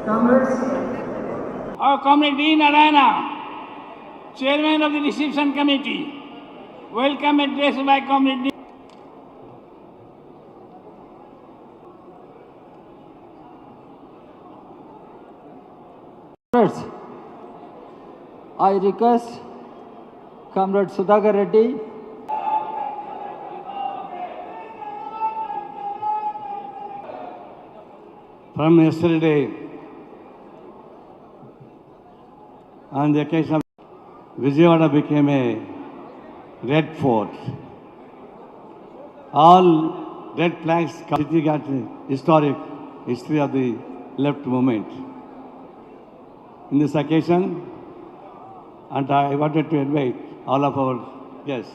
Comrades, Our Comrade D. Narayana, Chairman of the Reception Committee. Welcome address by Comrade D. Comrades, I request Comrade Sudhakar Reddy, from yesterday, on the occasion of Vijayawada became a red fort. All red flags city got historic history of the left movement. In this occasion, and I wanted to invite all of our guests.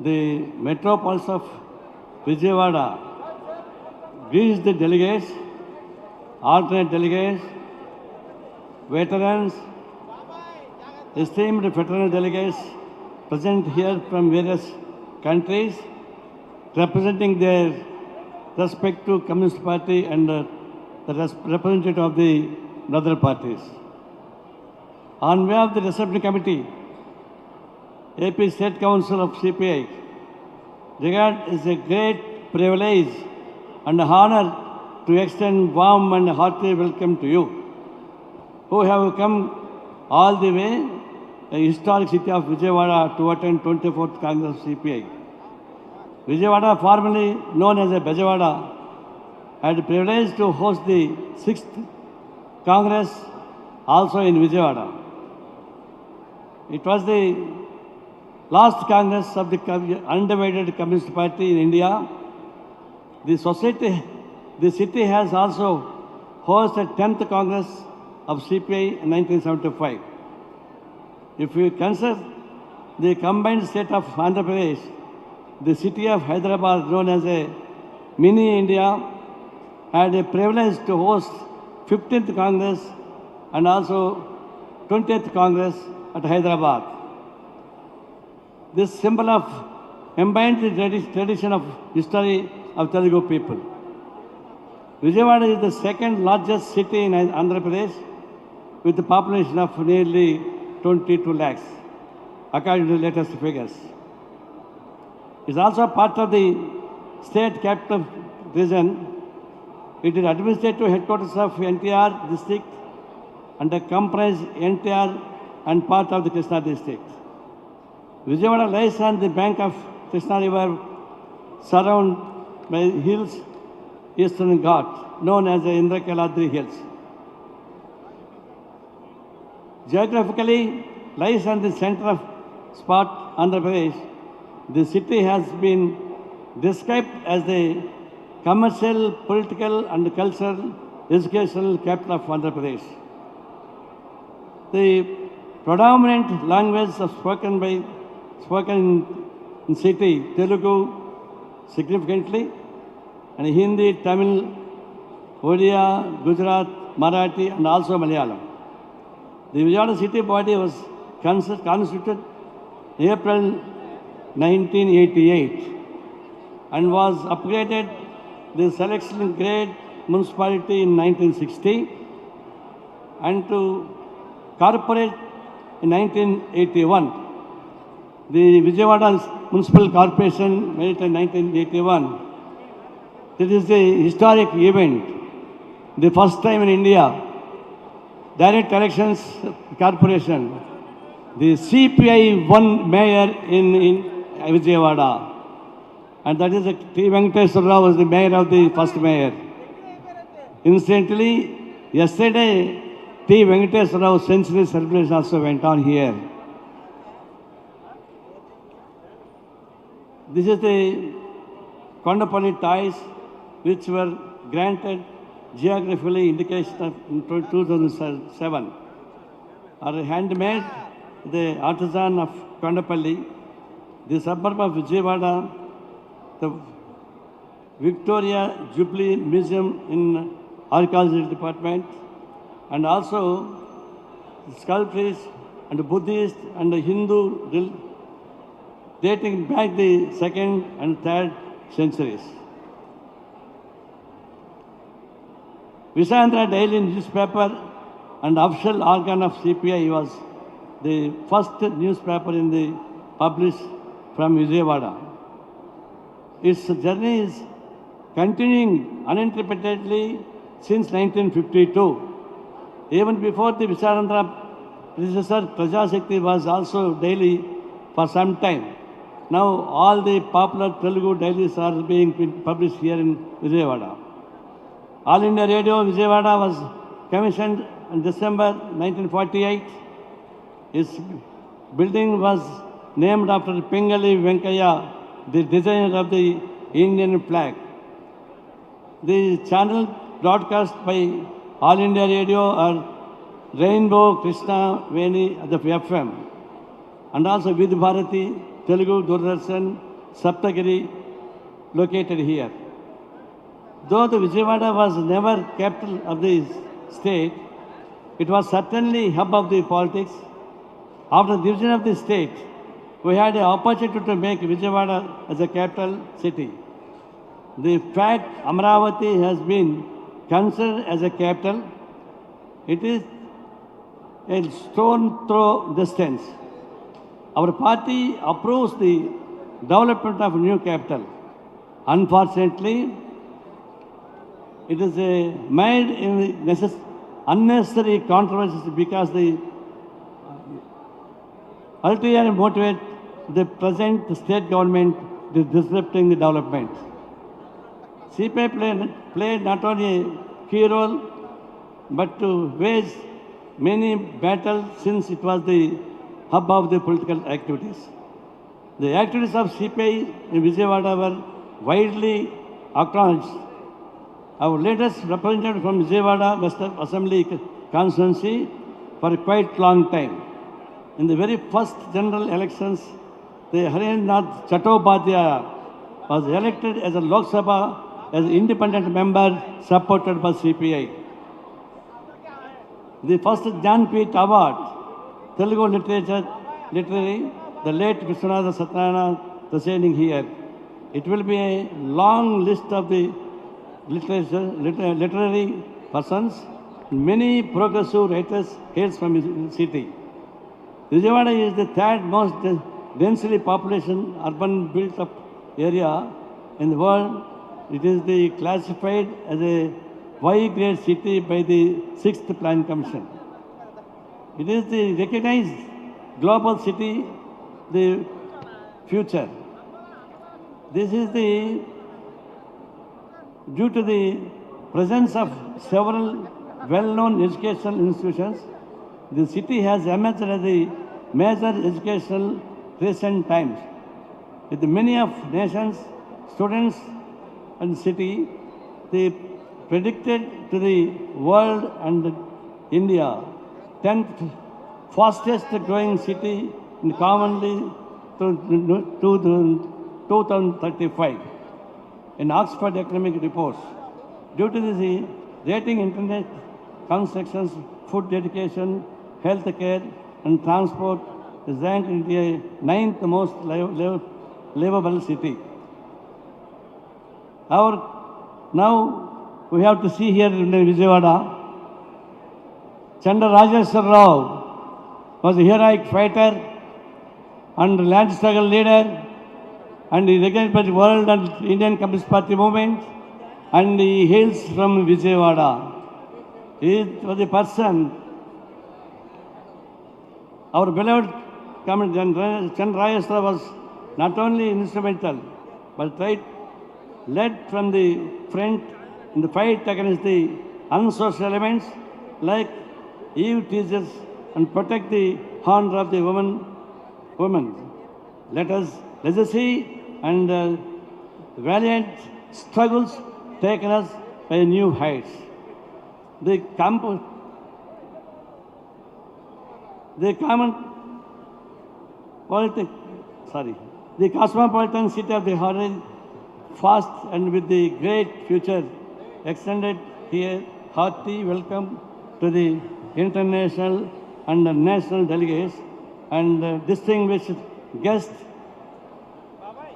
The metropolis of Vijayawada greets the delegates, alternate delegates, veterans, esteemed fraternal delegates present here from various countries, representing their respective Communist Party and the representative of the other parties. On behalf of the Reception Committee, AP State Council of CPI, regard is a great privilege and honor to extend warm and hearty welcome to you, who have come all the way, the historic city of Vijayawada, to attend 24th Congress of CPI. Vijayawada, formerly known as Vijayawada, had the privilege to host the 6th Congress also in Vijayawada. It was the last Congress of the undivided Communist Party in India. The city has also hosted 10th Congress of CPI in 1975. If we consider the combined state of Andhra Pradesh, the city of Hyderabad, known as a mini India, had a privilege to host 15th Congress and also 20th Congress at Hyderabad. This symbol of embodies the tradition of history of Telugu people. Vijayawada is the second largest city in Andhra Pradesh with a population of nearly 22 lakhs, according to the latest figures. It is also part of the state capital region. It is administrative headquarters of NTR district and comprises NTR and part of the Krishna district. Vijayawada lies on the bank of Krishna River, surrounded by hills, Eastern Ghat, known as the Indrakaladri Hills. Geographically, lies on the center of spot, Andhra Pradesh. The city has been described as the commercial, political and cultural, educational capital of Andhra Pradesh. The predominant language spoken in city, Telugu significantly, and Hindi, Tamil, Odia, Gujarat, Marathi and also Malayalam. The Vijayawada city body was constituted April 1988 and was upgraded the selection grade municipality in 1960 and to corporate in 1981. The Vijayawada Municipal Corporation made it in 1981. This is a historic event, the first time in India, direct elections corporation. The CPI won mayor in Vijayawada, and that is T. Venkateswara Rao was the mayor of the first mayor. Incidentally, yesterday, T. Venkateswara Rao's centenary celebration also went on here. This is the Kondapalli ties which were granted geographically indication in 2007 are handmade. The artisan of Kondapalli, the suburb of Vijayawada, the Victoria Jubilee Museum in Archaeology Department, and also sculptures and Buddhist and Hindu dating back the 2nd and 3rd centuries. Vijayawada daily newspaper and official organ of CPI was the first newspaper in the published from Vijayawada. Its journey is continuing uninterruptedly since 1952. Even before the Vijayawada predecessor, Prajashakti was also daily for some time. Now all the popular Telugu dailies are being published here in Vijayawada. All India Radio Vijayawada was commissioned in December 1948. Its building was named after Pingali Venkaya, the designer of the Indian flag. The channel broadcast by All India Radio are Rainbow, Krishna, Veni, the FM, and also Vidh Bharati, Telugu, Doordarshan, Saptagiri, located here. Though the Vijayawada was never capital of the state, it was certainly hub of the politics. After the division of the state, we had an opportunity to make Vijayawada as a capital city. The fact Amravati has been considered as a capital, it is a stone throw distance. Our party approves the development of a new capital. Unfortunately, it is made in unnecessary controversies because the ulterior motivate the present state government is disrupting the development. CPI played not only a key role, but to wage many battles since it was the hub of the political activities. The activities of CPI in Vijayawada were widely acknowledged. Our latest representative from Vijayawada Western Assembly constituency for a quite long time. In the very first general elections, the Harindranath Chattopadhyaya was elected as a Lok Sabha as an independent member supported by CPI. The first Jnanpith Award, Telugu literary, the late Vishwanatha Satyanarayana presiding here. It will be a long list of the literary persons. Many progressive writers hails from the city. Vijayawada is the third most densely population urban built up area in the world. It is classified as a Y-grade city by the 6th Plan Commission. It is the recognized global city, the future. This is due to the presence of several well-known educational institutions. The city has emerged as a major educational recent times. With many of nations, students and city, they predicted to the world and India 10th fastest growing city in commonly to 2035 in Oxford Economic Reports. Due to this rating internet, constructions, food education, health care and transport is ranked in the 9th most livable city. Now we have to see here in Vijayawada, Chandra Rajeshwar Rao was a heroic fighter and land struggle leader, and he is recognized by the world and Indian Communist Party movement, and he hails from Vijayawada. He was a person, our beloved Chandra Rajeshwar was not only instrumental, but led from the front in the fight against the unsocial elements like Eve teaches and protect the honor of the women. Let's see and valiant struggles taken us by new heights. The cosmopolitan city of the Heritage, fast and with the great future extended here. Hearty welcome to the international and national delegates and distinguished guests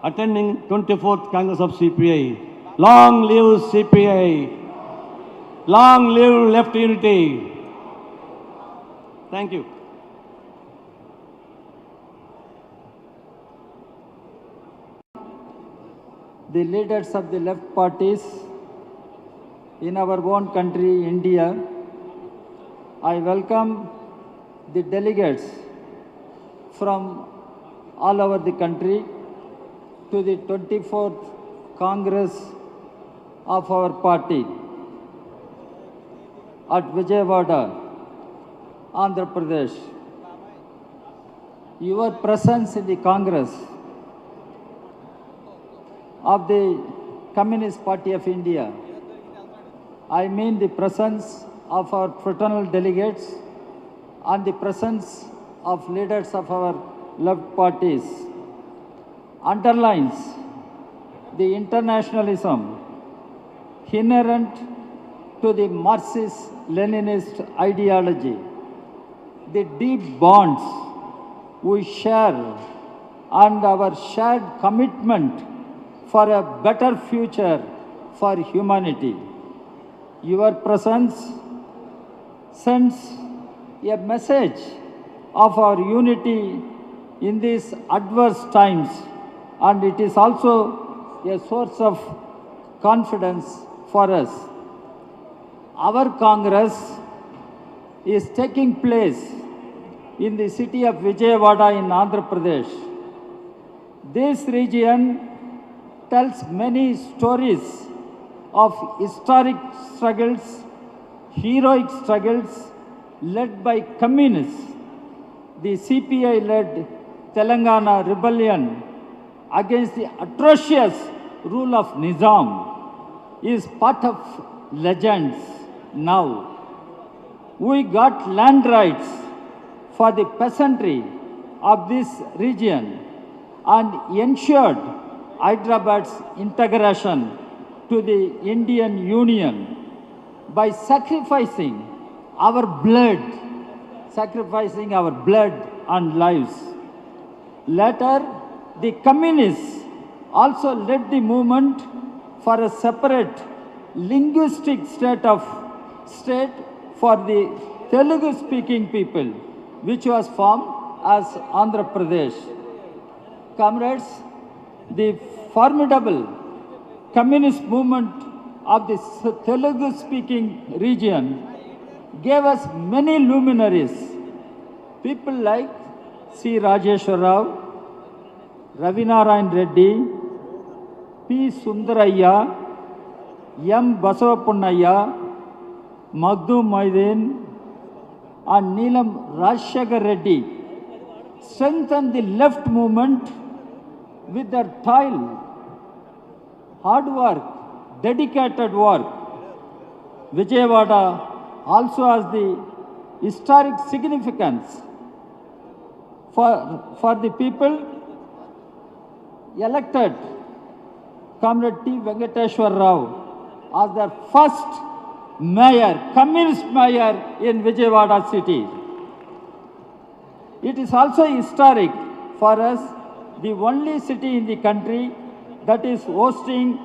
attending 24th Congress of CPI. Long live CPI! Long live left unity. Thank you. The leaders of the left parties in our own country, India. I welcome the delegates from all over the country to the 24th Congress of our party at Vijayawada, Andhra Pradesh. Your presence in the Congress of the Communist Party of India, I mean the presence of our fraternal delegates and the presence of leaders of our left parties, underlines the internationalism inherent to the Marxist-Leninist ideology, the deep bonds we share and our shared commitment for a better future for humanity. Your presence sends a message of our unity in these adverse times, and it is also a source of confidence for us. Our Congress is taking place in the city of Vijayawada in Andhra Pradesh. This region tells many stories of historic struggles, heroic struggles led by communists. The CPI-led Telangana rebellion against the atrocious rule of Nizam is part of legends now. We got land rights for the peasantry of this region and ensured Hyderabad's integration to the Indian Union by sacrificing our blood and lives. Later, the communists also led the movement for a separate linguistic state for the Telugu-speaking people, which was formed as Andhra Pradesh. Comrades, the formidable communist movement of the Telugu-speaking region gave us many luminaries, people like C. Rajeshwar Rao, Ravinarayan Reddy, P. Sundaraya, M. Basawapunnaya, Magdu Maidin, and Neelam Rajshekhar Reddy strengthened the left movement with their toil, hard work, dedicated work. Vijayawada also has the historic significance for the people elected Comrade T. Venkateshwar Rao as their first mayor, communist mayor in Vijayawada city. It is also historic for us, the only city in the country that is hosting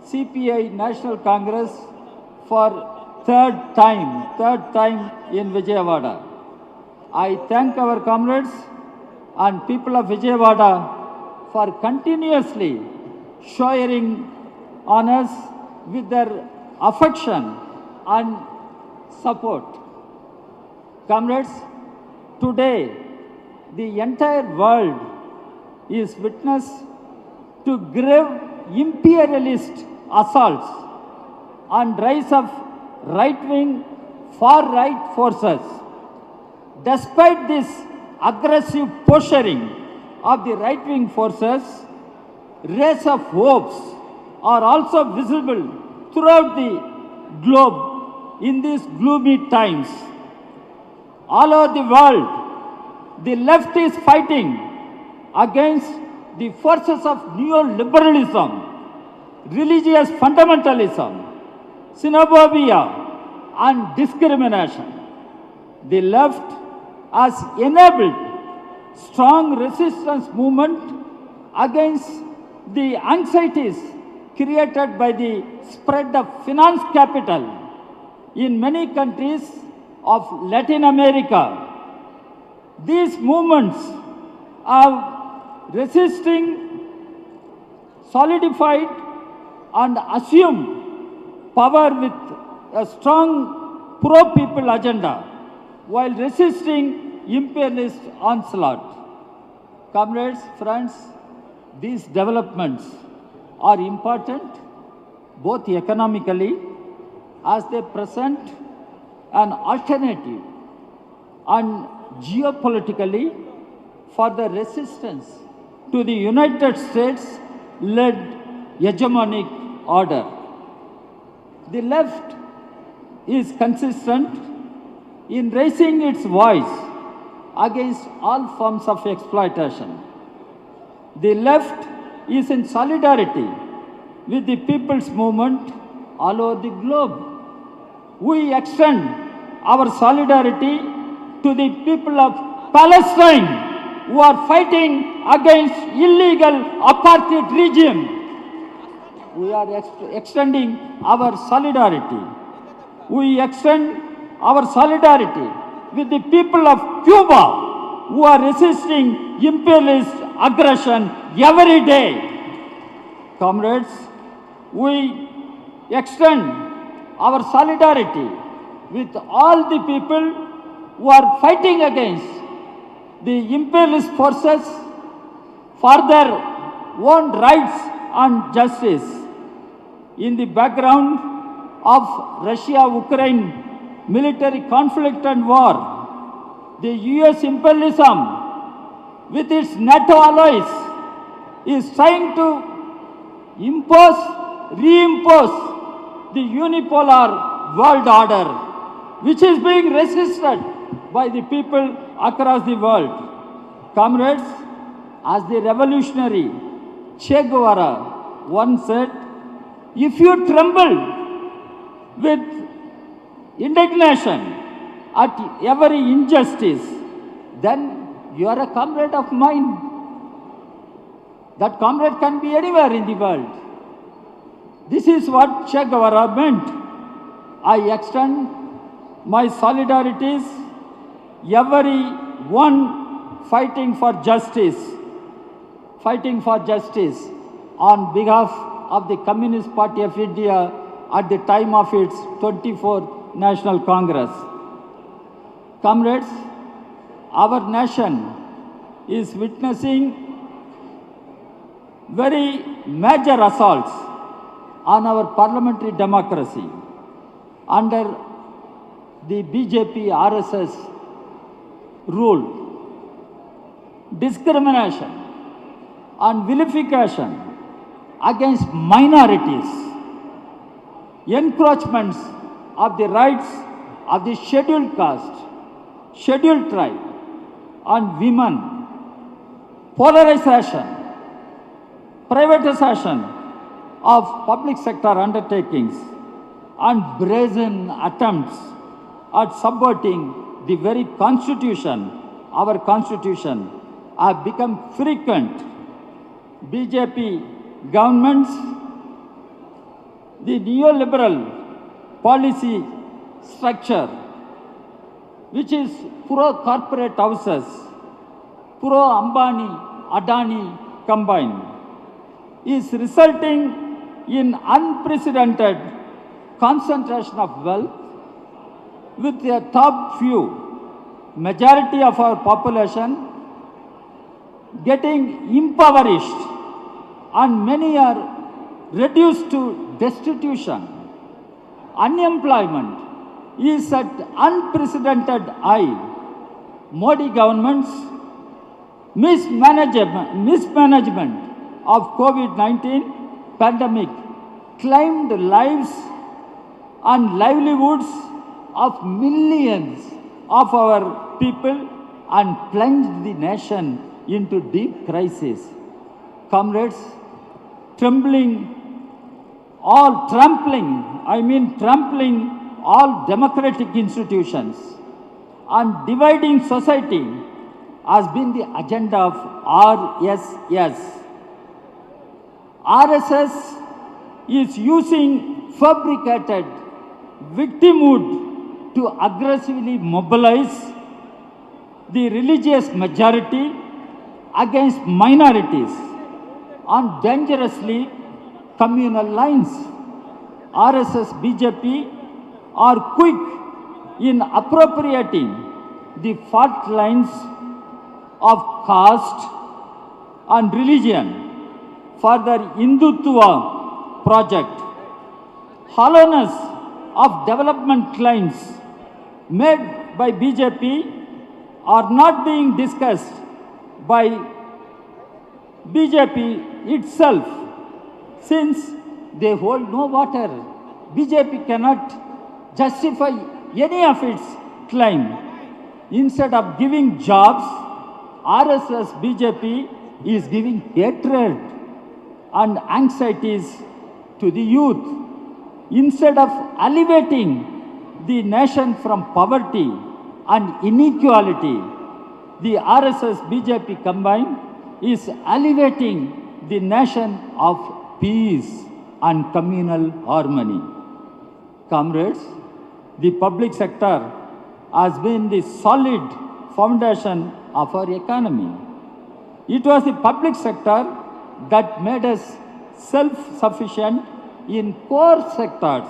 CPI National Congress for third time in Vijayawada. I thank our comrades and people of Vijayawada for continuously showering on us with their affection and support. Comrades, today the entire world is witness to grave imperialist assaults and rise of right-wing, far-right forces. Despite this aggressive posturing of the right-wing forces, rays of hopes are also visible throughout the globe in these gloomy times. All over the world, the left is fighting against the forces of neoliberalism, religious fundamentalism, xenophobia, and discrimination. The left has enabled strong resistance movement against the anxieties created by the spread of finance capital, in many countries of Latin America. These movements are resisting, solidified and assumed power with a strong pro-people agenda while resisting imperialist onslaught. Comrades, friends, these developments are important both economically as they present an alternative and geopolitically for the resistance to the United States-led hegemonic order. The left is consistent in raising its voice against all forms of exploitation. The left is in solidarity with the people's movement all over the globe. We extend our solidarity to the people of Palestine who are fighting against illegal apartheid regime. We are extending our solidarity. We extend our solidarity with the people of Cuba who are resisting imperialist aggression every day. Comrades, we extend our solidarity with all the people who are fighting against the imperialist forces for their own rights and justice. In the background of Russia-Ukraine military conflict and war, the US imperialism with its NATO allies is trying to reimpose the unipolar world order, which is being resisted by the people across the world. Comrades, as the revolutionary Che Guevara once said, if you tremble with indignation at every injustice, then you are a comrade of mine. That comrade can be anywhere in the world. This is what Che Guevara meant. I extend my solidarities, everyone fighting for justice on behalf of the Communist Party of India at the time of its 24th National Congress. Comrades, our nation is witnessing very major assaults on our parliamentary democracy under the BJP RSS rule. Discrimination and vilification against minorities, encroachments of the rights of the scheduled caste, scheduled tribe and women, polarization, privatization of public sector undertakings and brazen attempts at subverting the very constitution, our constitution, have become frequent. BJP governments, the neoliberal policy structure, which is pro-corporate houses, pro-Ambani, Adani combined, is resulting in unprecedented concentration of wealth with a top few, majority of our population getting impoverished and many are reduced to destitution. Unemployment is at unprecedented high. Modi government's mismanagement of COVID-19 pandemic claimed lives and livelihoods of millions of our people and plunged the nation into deep crisis. Comrades, trampling all democratic institutions and dividing society has been the agenda of RSS. RSS is using fabricated victimhood to aggressively mobilize the religious majority against minorities on dangerously communal lines. RSS, BJP are quick in appropriating the fault lines of caste and religion for their Hindutva project. Hollowness of development claims made by BJP are not being discussed by BJP itself, since they hold no water. BJP cannot justify any of its claim. Instead of giving jobs, RSS BJP is giving hatred and anxieties to the youth. Instead of elevating the nation from poverty and inequality, the RSS BJP combined is elevating the nation of peace and communal harmony. Comrades, the public sector has been the solid foundation of our economy. It was the public sector that made us self-sufficient in core sectors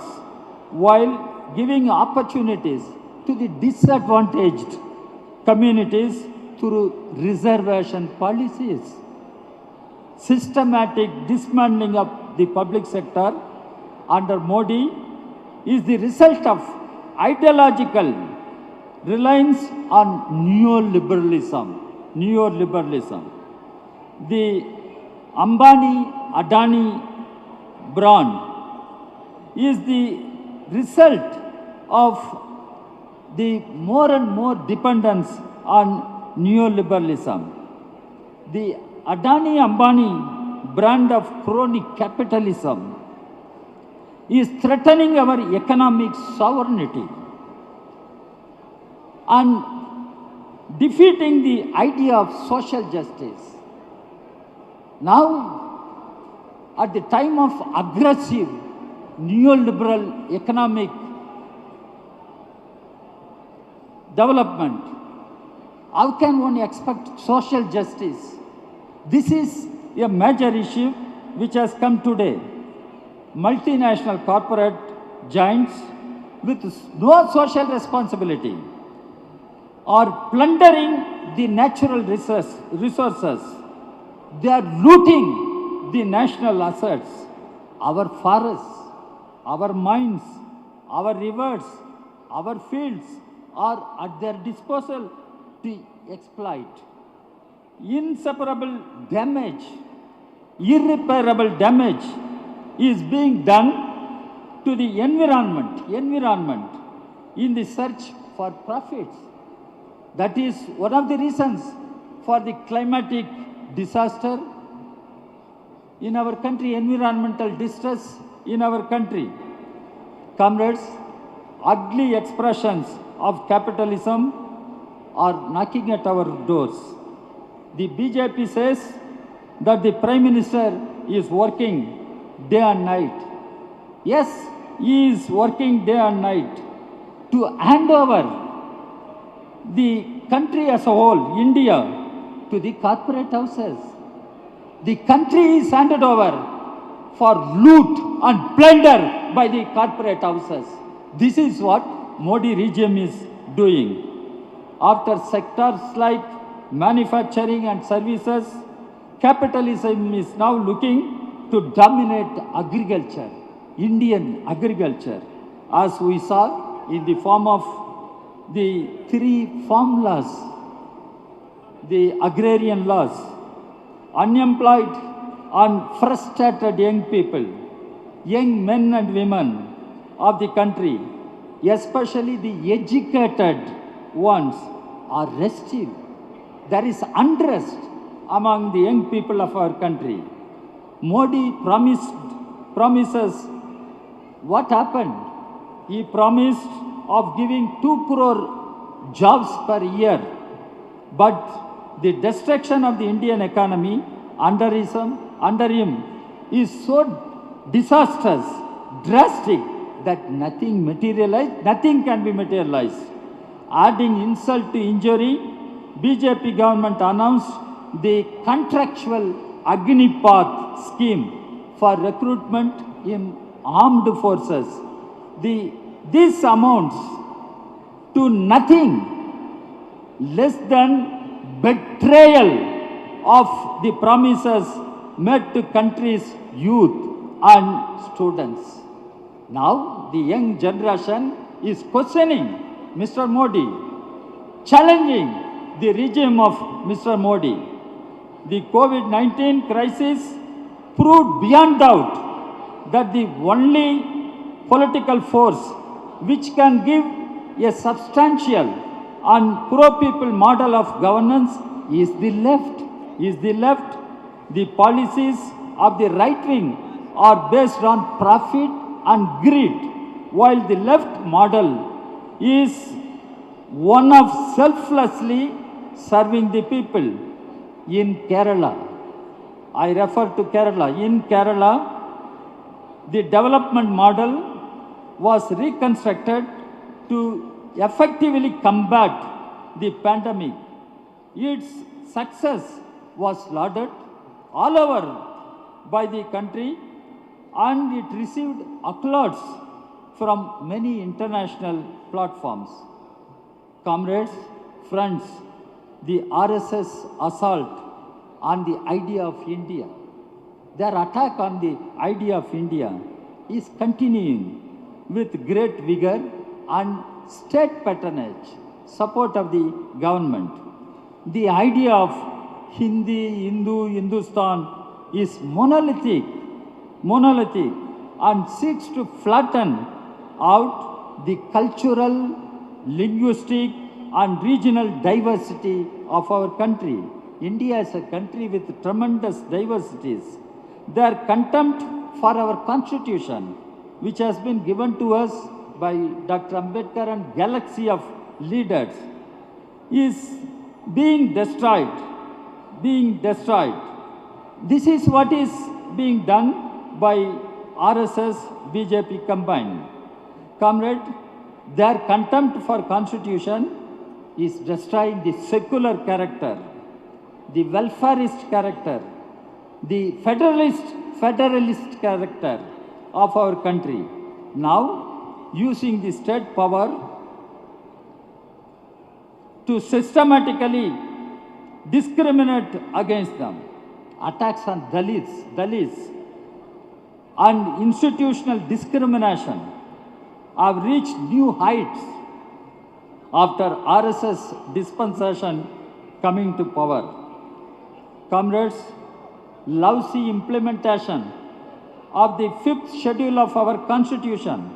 while giving opportunities to the disadvantaged communities through reservation policies. Systematic dismantling of the public sector under Modi is the result of ideological reliance on neoliberalism. The Ambani-Adani brand is the result of the more and more dependence on neoliberalism. The Adani-Ambani brand of crony capitalism is threatening our economic sovereignty and defeating the idea of social justice. Now, at the time of aggressive neoliberal economic development, how can one expect social justice? This is a major issue which has come today. Multinational corporate giants with no social responsibility are plundering the natural resources. They are looting the national assets, our forests, our mines, our rivers, our fields are at their disposal to exploit. Irreparable damage is being done to the environment in the search for profits. That is one of the reasons for the climatic disaster in our country, environmental distress in our country. Comrades, ugly expressions of capitalism are knocking at our doors. The BJP says that the Prime Minister is working day and night. Yes, he is working day and night to hand over the country as a whole, India, to the corporate houses. The country is handed over for loot and plunder by the corporate houses. This is what Modi regime is doing. After sectors like manufacturing and services, capitalism is now looking to dominate agriculture, Indian agriculture, as we saw in the form of the 3 farm laws, the agrarian laws. Unemployed and frustrated young people, young men and women of the country, especially the educated ones, are restive. There is unrest among the young people of our country. Modi promises what happened? He promised of giving 2 crore jobs per year, but the destruction of the Indian economy under him is so disastrous, drastic, that nothing materialized, nothing can be materialized. Adding insult to injury, BJP government announced the contractual Agnipath scheme for recruitment in armed forces. This amounts to nothing less than betrayal of the promises made to country's youth and students. Now the young generation is questioning Mr. Modi, challenging the regime of Mr. Modi. The COVID-19 crisis proved beyond doubt that the only political force which can give a substantial and pro-people model of governance is the left. The policies of the right wing are based on profit and greed, while the left model is one of selflessly serving the people. In Kerala, I refer to Kerala. In Kerala, the development model was reconstructed to effectively combat the pandemic. Its success was lauded all over by the country, and it received accolades from many international platforms. Comrades, friends, the RSS assault on the idea of India, their attack on the idea of India is continuing with great vigor and state patronage, support of the government. The idea of Hindi, Hindu, Hindustan is monolithic and seeks to flatten out the cultural, linguistic and regional diversity of our country. India is a country with tremendous diversities. Their contempt for our constitution, which has been given to us by Dr. Ambedkar and galaxy of leaders, is being destroyed. This is what is being done by RSS, BJP combined. Comrade, their contempt for constitution is destroying the secular character, the welfarist character, the federalist character of our country. Now, using the state power to systematically discriminate against them. Attacks on Dalits and institutional discrimination have reached new heights after RSS dispensation coming to power. Comrades, lousy implementation of the 5th schedule of our constitution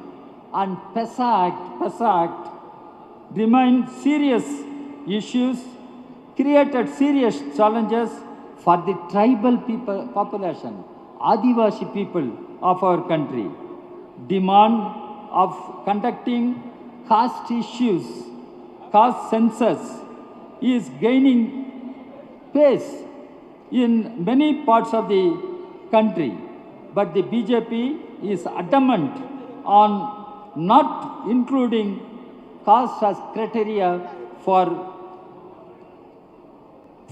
and PESA Act remain serious issues, created serious challenges for the tribal population, Adivasi people of our country. Demand of conducting caste issues, caste census is gaining pace in many parts of the country, but the BJP is adamant on not including caste as criteria for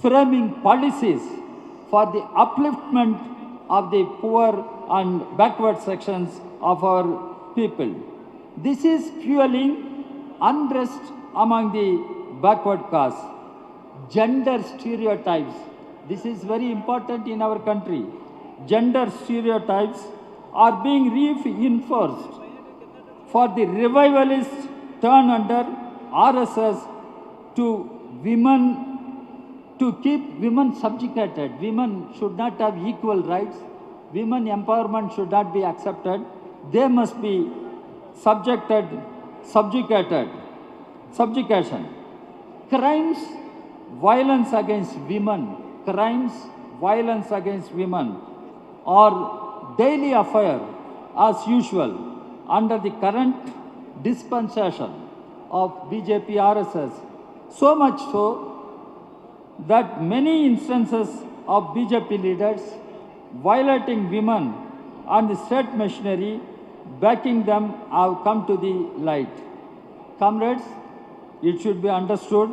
framing policies for the upliftment of the poor and backward sections of our people. This is fueling unrest among the backward castes. Gender stereotypes. This is very important in our country. Gender stereotypes are being reinforced for the revivalist turn under RSS to keep women subjugated. Women should not have equal rights. Women empowerment should not be accepted. They must be subjugated. Crimes, violence against women are daily affair as usual under the current dispensation of BJP RSS. So much so that many instances of BJP leaders violating women and the state machinery backing them have come to the light. Comrades, it should be understood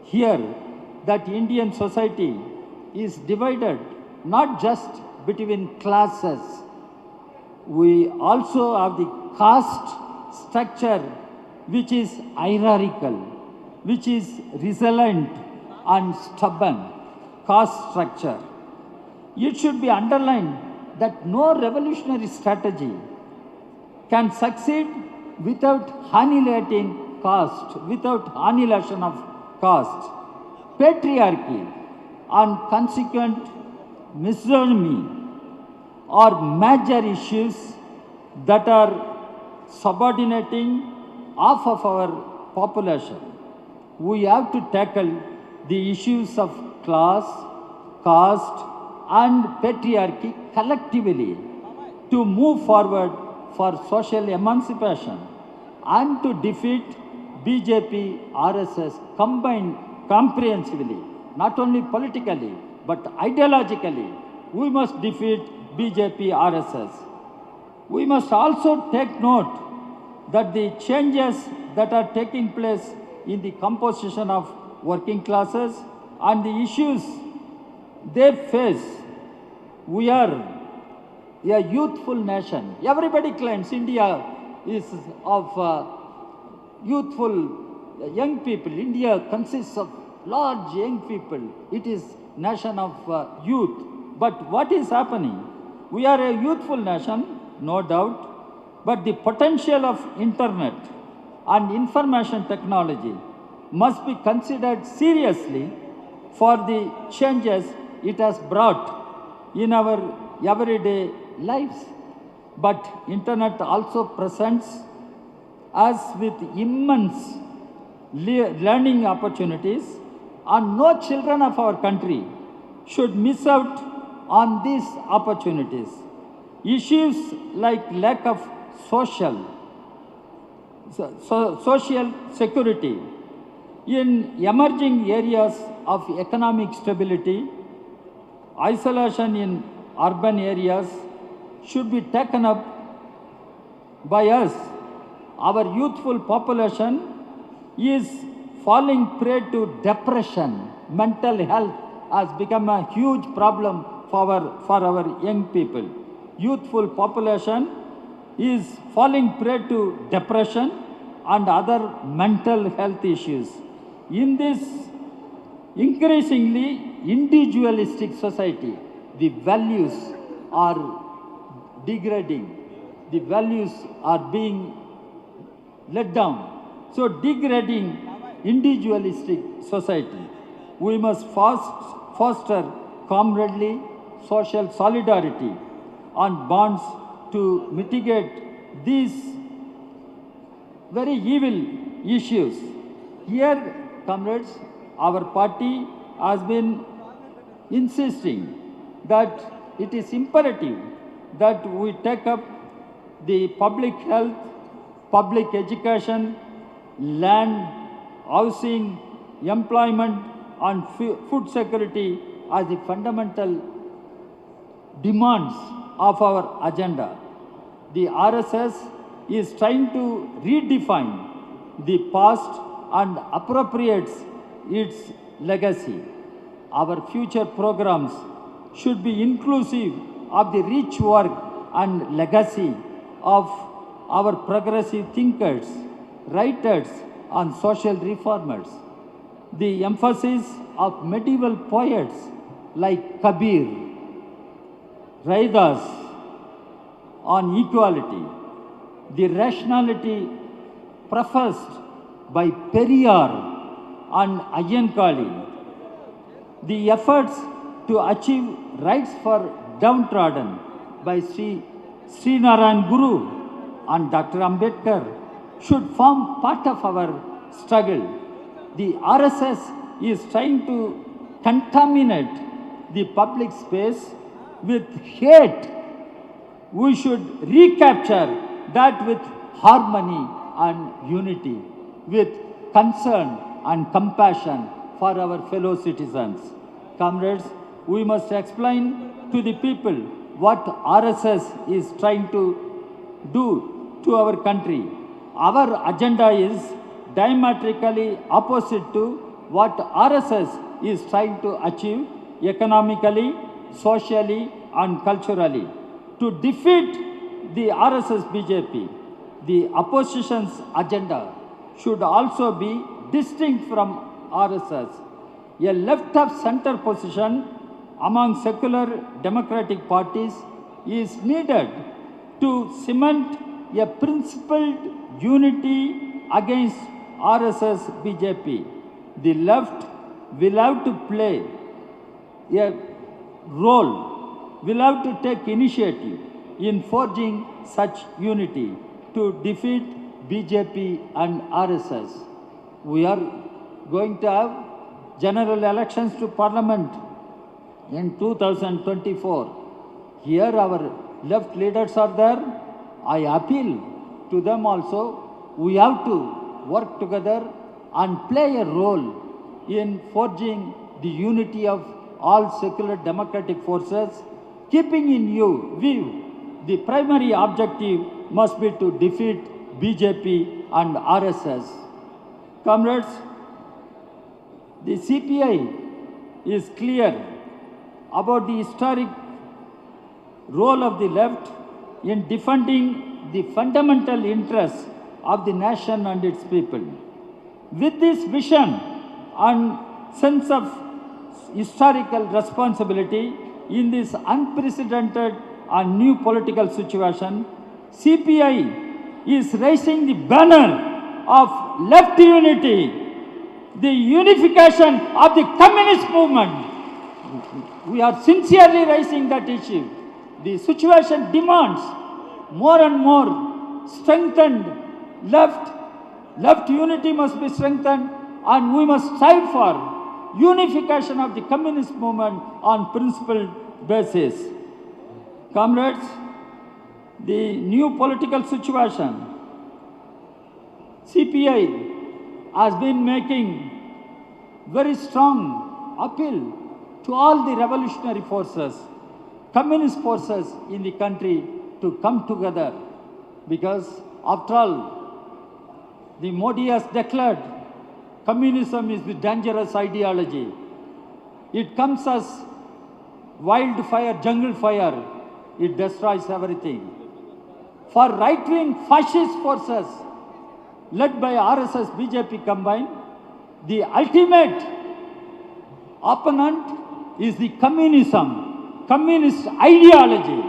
here that Indian society is divided not just between classes. We also have the caste structure which is hierarchical, which is resilient and stubborn caste structure. It should be underlined that no revolutionary strategy can succeed without annihilating caste, without annihilation of caste. Patriarchy and consequent misogyny are major issues that are subordinating half of our population. We have to tackle the issues of class, caste, and patriarchy collectively to move forward for social emancipation and to defeat BJP, RSS combined comprehensively, not only politically but ideologically. We must defeat BJP, RSS. We must also take note that the changes that are taking place in the composition of working classes and the issues they face. We are a youthful nation. Everybody claims India is of youthful young people. India consists of large young people. It is nation of youth. But what is happening? We are a youthful nation, no doubt, but the potential of internet and information technology must be considered seriously for the changes it has brought in our everyday lives. But internet also presents us with immense learning opportunities, and no children of our country should miss out on these opportunities. Issues like lack of social security in emerging areas of economic stability, isolation in urban areas should be taken up by us. Our youthful population is falling prey to depression. Mental health has become a huge problem for our young people. Youthful population is falling prey to depression and other mental health issues. In this increasingly individualistic society, the values are degrading. The values are being let down. So degrading individualistic society, we must foster comradely social solidarity and bonds to mitigate these very evil issues. Here, comrades, our party has been insisting that it is imperative that we take up the public health, public education, land, housing, employment, and food security as the fundamental demands of our agenda. The RSS is trying to redefine the past and appropriates its legacy. Our future programs should be inclusive of the rich work and legacy of our progressive thinkers, writers, and social reformers. The emphasis of medieval poets like Kabir, Raidas on equality, the rationality professed by Periyar and Ayyankali, the efforts to achieve rights for downtrodden by Srinarayan Guru and Dr. Ambedkar should form part of our struggle. The RSS is trying to contaminate the public space with hate. We should recapture that with harmony and unity, with concern and compassion for our fellow citizens. Comrades, we must explain to the people what RSS is trying to do to our country. Our agenda is diametrically opposite to what RSS is trying to achieve economically, socially and culturally. To defeat the RSS BJP, the opposition's agenda should also be distinct from RSS. A left of center position among secular democratic parties is needed to cement a principled unity against RSS BJP. The left will have to play a role, will have to take initiative in forging such unity to defeat BJP and RSS. We are going to have general elections to Parliament in 2024. Here our left leaders are there. I appeal to them also. We have to work together and play a role in forging the unity of all secular democratic forces, keeping in view the primary objective must be to defeat BJP and RSS. Comrades, the CPI is clear about the historic role of the left in defending the fundamental interests of the nation and its people. With this vision and sense of historical responsibility in this unprecedented and new political situation, CPI is raising the banner of left unity, the unification of the communist movement. We are sincerely raising that issue. The situation demands more and more strengthened left unity must be strengthened, and we must strive for unification of the communist movement on principled basis. Comrades, the new political situation, CPI has been making very strong appeal to all the revolutionary forces, communist forces in the country to come together, because after all, the Modi has declared communism is the dangerous ideology. It comes as wildfire, jungle fire. It destroys everything. For right-wing fascist forces led by RSS, BJP combined, the ultimate opponent is the communism, communist ideology.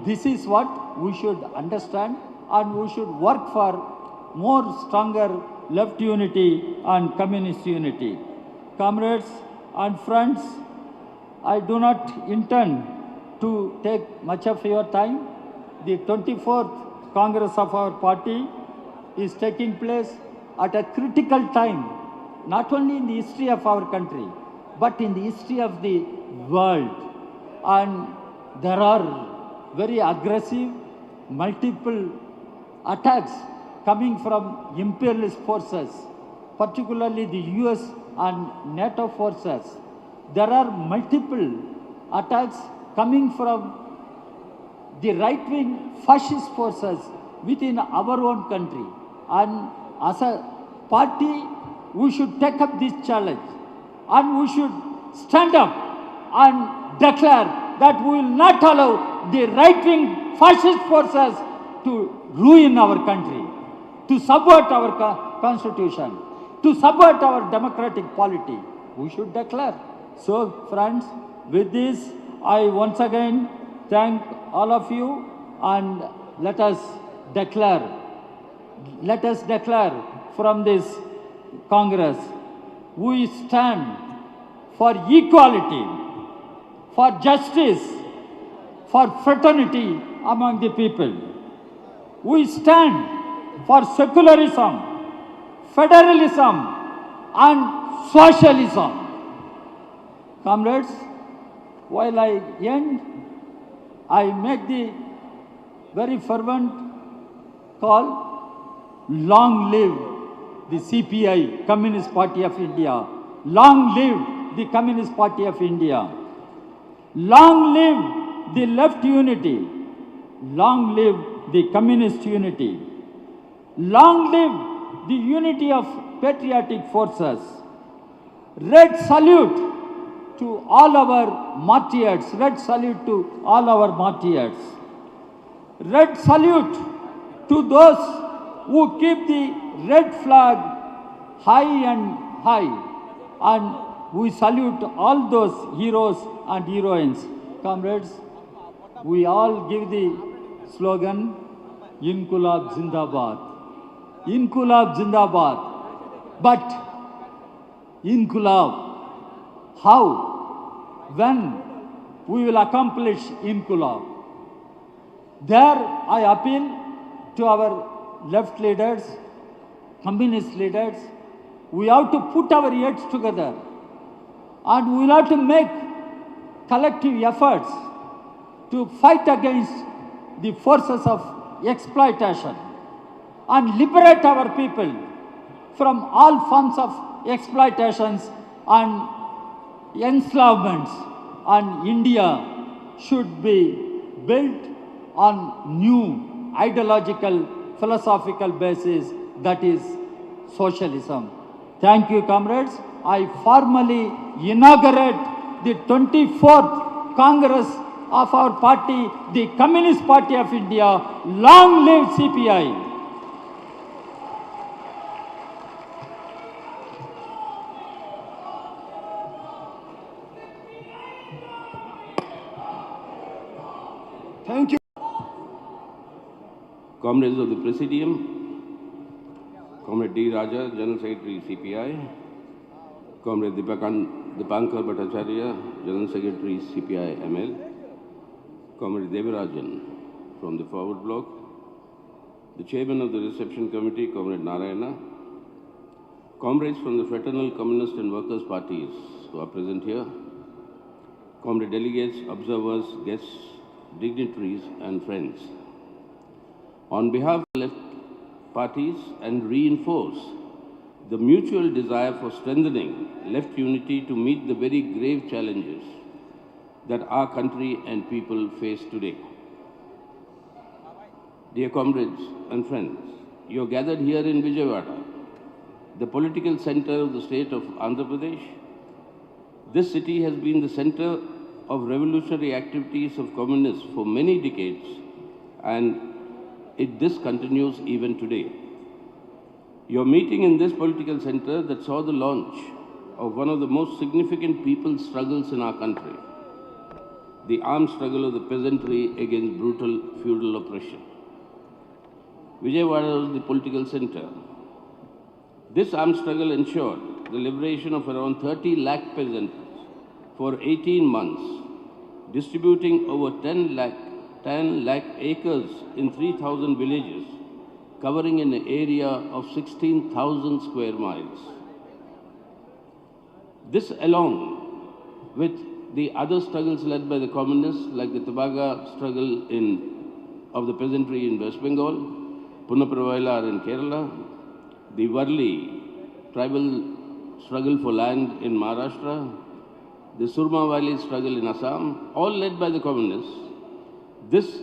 This is what we should understand, and we should work for more stronger left unity and communist unity. Comrades and friends, I do not intend to take much of your time. The 24th Congress of our party is taking place at a critical time, not only in the history of our country, but in the history of the world. And there are very aggressive, multiple attacks coming from imperialist forces, particularly the US and NATO forces. There are multiple attacks coming from the right-wing fascist forces within our own country. And as a party, we should take up this challenge, and we should stand up and declare that we will not allow the right-wing fascist forces to ruin our country, to subvert our constitution, to subvert our democratic polity. We should declare. So, friends, with this, I once again thank all of you, and let us declare from this Congress, we stand for equality, for justice, for fraternity among the people. We stand for secularism, federalism, and socialism. Comrades, while I end, I make the very fervent call: long live the CPI, Communist Party of India. Long live the Communist Party of India. Long live the left unity. Long live the communist unity. Long live the unity of patriotic forces. Red salute to all our martyrs. Red salute to all our martyrs. Red salute to those who keep the red flag high and high. And we salute all those heroes and heroines. Comrades, we all give the slogan, Inqulab Zindabad. Inqulab Zindabad. But Inqulab, how, when we will accomplish Inqulab? There I appeal to our left leaders, communist leaders, we have to put our heads together and we will have to make collective efforts to fight against the forces of exploitation and liberate our people from all forms of exploitations and enslavements. And India should be built on new ideological, philosophical basis, that is socialism. Thank you, comrades. I formally inaugurate the 24th Congress of our party, the Communist Party of India. Long live CPI. Thank you. Comrades of the Presidium, Comrade D. Raja, General Secretary CPI, Comrade Dipankar Bhattacharya, General Secretary CPI ML, Comrade Devarajan from the Forward Bloc, the Chairman of the Reception Committee, Comrade Narayana, comrades from the Fraternal Communist and Workers' Parties who are present here, comrade delegates, observers, guests, dignitaries and friends. On behalf of the left parties and reinforce the mutual desire for strengthening left unity to meet the very grave challenges that our country and people face today. Dear comrades and friends, you are gathered here in Vijayawada, the political center of the state of Andhra Pradesh. This city has been the center of revolutionary activities of communists for many decades, and this continues even today. Your meeting in this political center that saw the launch of one of the most significant people's struggles in our country, the armed struggle of the peasantry against brutal feudal oppression. Vijayawada was the political center. This armed struggle ensured the liberation of around 30 lakh peasants for 18 months, distributing over 10 lakh acres in 3,000 villages, covering an area of 16,000 square miles. This, along with the other struggles led by the communists, like the Tabaga struggle of the peasantry in West Bengal, Punapravailar in Kerala, the Varli tribal struggle for land in Maharashtra, the Surma Valley struggle in Assam, all led by the communists. This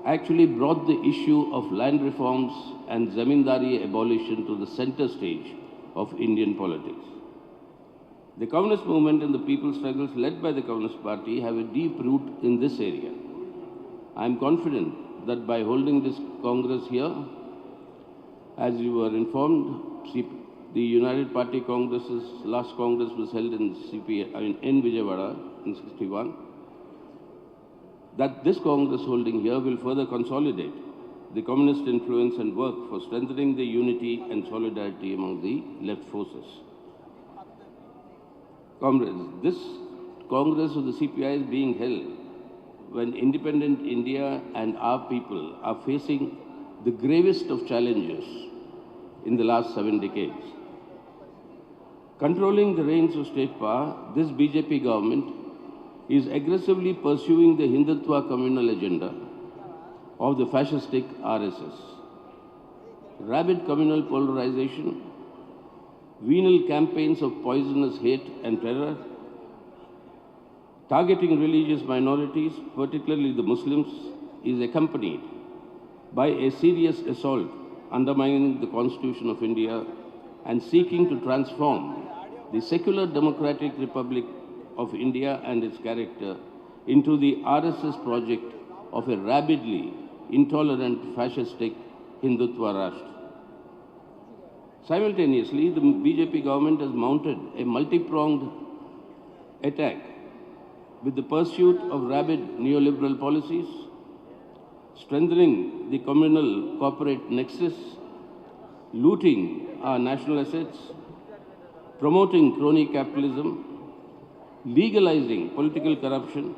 actually brought the issue of land reforms and zamindari abolition to the center stage of Indian politics. The communist movement and the people's struggles led by the Communist Party have a deep root in this area. I am confident that by holding this Congress here, as you were informed, the United Party Congress's last Congress was held in CPI, in Vijayawada in 61. That this Congress holding here will further consolidate the communist influence and work for strengthening the unity and solidarity among the left forces. Comrades, this Congress of the CPI is being held when independent India and our people are facing the gravest of challenges in the last 7 decades. Controlling the reins of state power, this BJP government is aggressively pursuing the Hindutva communal agenda of the fascistic RSS. Rabid communal polarization, venal campaigns of poisonous hate and terror, targeting religious minorities, particularly the Muslims, is accompanied by a serious assault undermining the Constitution of India and seeking to transform the secular democratic Republic of India and its character into the RSS project of a rabidly intolerant fascistic Hindutva Rashtra. Simultaneously, the BJP government has mounted a multi-pronged attack with the pursuit of rabid neoliberal policies, strengthening the communal corporate nexus, looting our national assets, promoting crony capitalism, legalizing political corruption,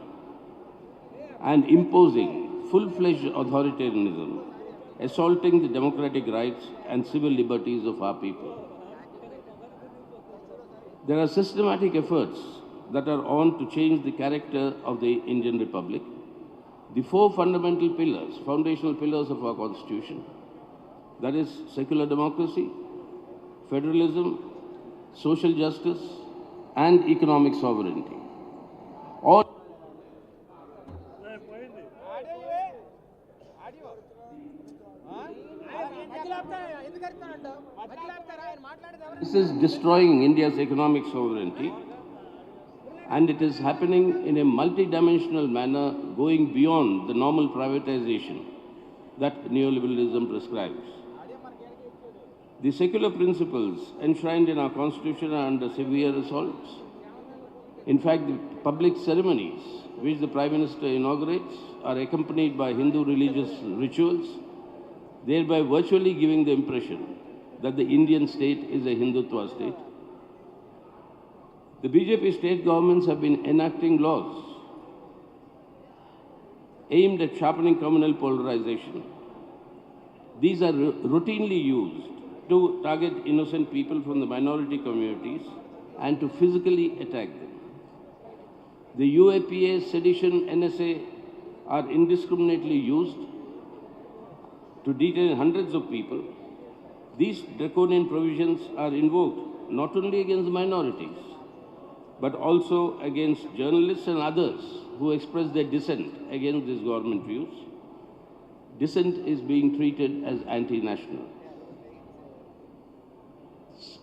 and imposing full-fledged authoritarianism, assaulting the democratic rights and civil liberties of our people. There are systematic efforts that are on to change the character of the Indian Republic. The four fundamental pillars, foundational pillars of our Constitution, that is secular democracy, federalism, social justice, and economic sovereignty. All this is destroying India's economic sovereignty, and it is happening in a multidimensional manner, going beyond the normal privatization that neoliberalism prescribes. The secular principles enshrined in our Constitution are under severe assaults. In fact, the public ceremonies which the Prime Minister inaugurates are accompanied by Hindu religious rituals, thereby virtually giving the impression that the Indian state is a Hindutva state. The BJP state governments have been enacting laws aimed at sharpening communal polarization. These are routinely used to target innocent people from the minority communities and to physically attack them. The UAPA, sedition, NSA are indiscriminately used to detain hundreds of people. These draconian provisions are invoked not only against minorities, but also against journalists and others who express their dissent against these government views. Dissent is being treated as anti-national.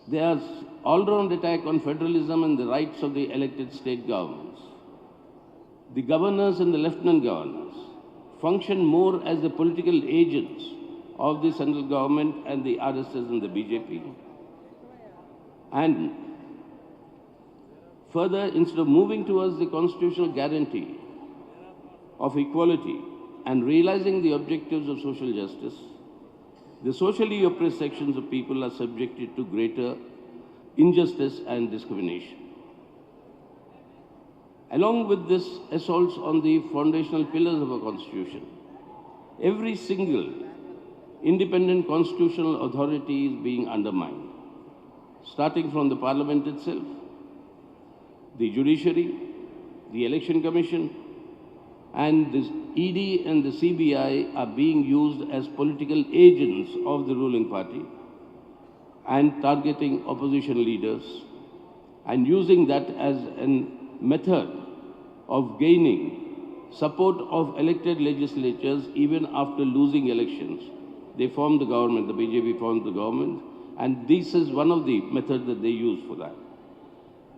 There's all-round attack on federalism and the rights of the elected state governments. The governors and the lieutenant governors function more as the political agents of the central government and the RSS and the BJP. And further, instead of moving towards the constitutional guarantee of equality and realizing the objectives of social justice, the socially oppressed sections of people are subjected to greater injustice and discrimination. Along with this assaults on the foundational pillars of our Constitution, every single independent constitutional authority is being undermined, starting from the Parliament itself, the judiciary, the Election Commission, and the ED and the CPI are being used as political agents of the ruling party and targeting opposition leaders and using that as a method of gaining support of elected legislatures even after losing elections. They formed the government, the BJP formed the government, and this is one of the methods that they use for that.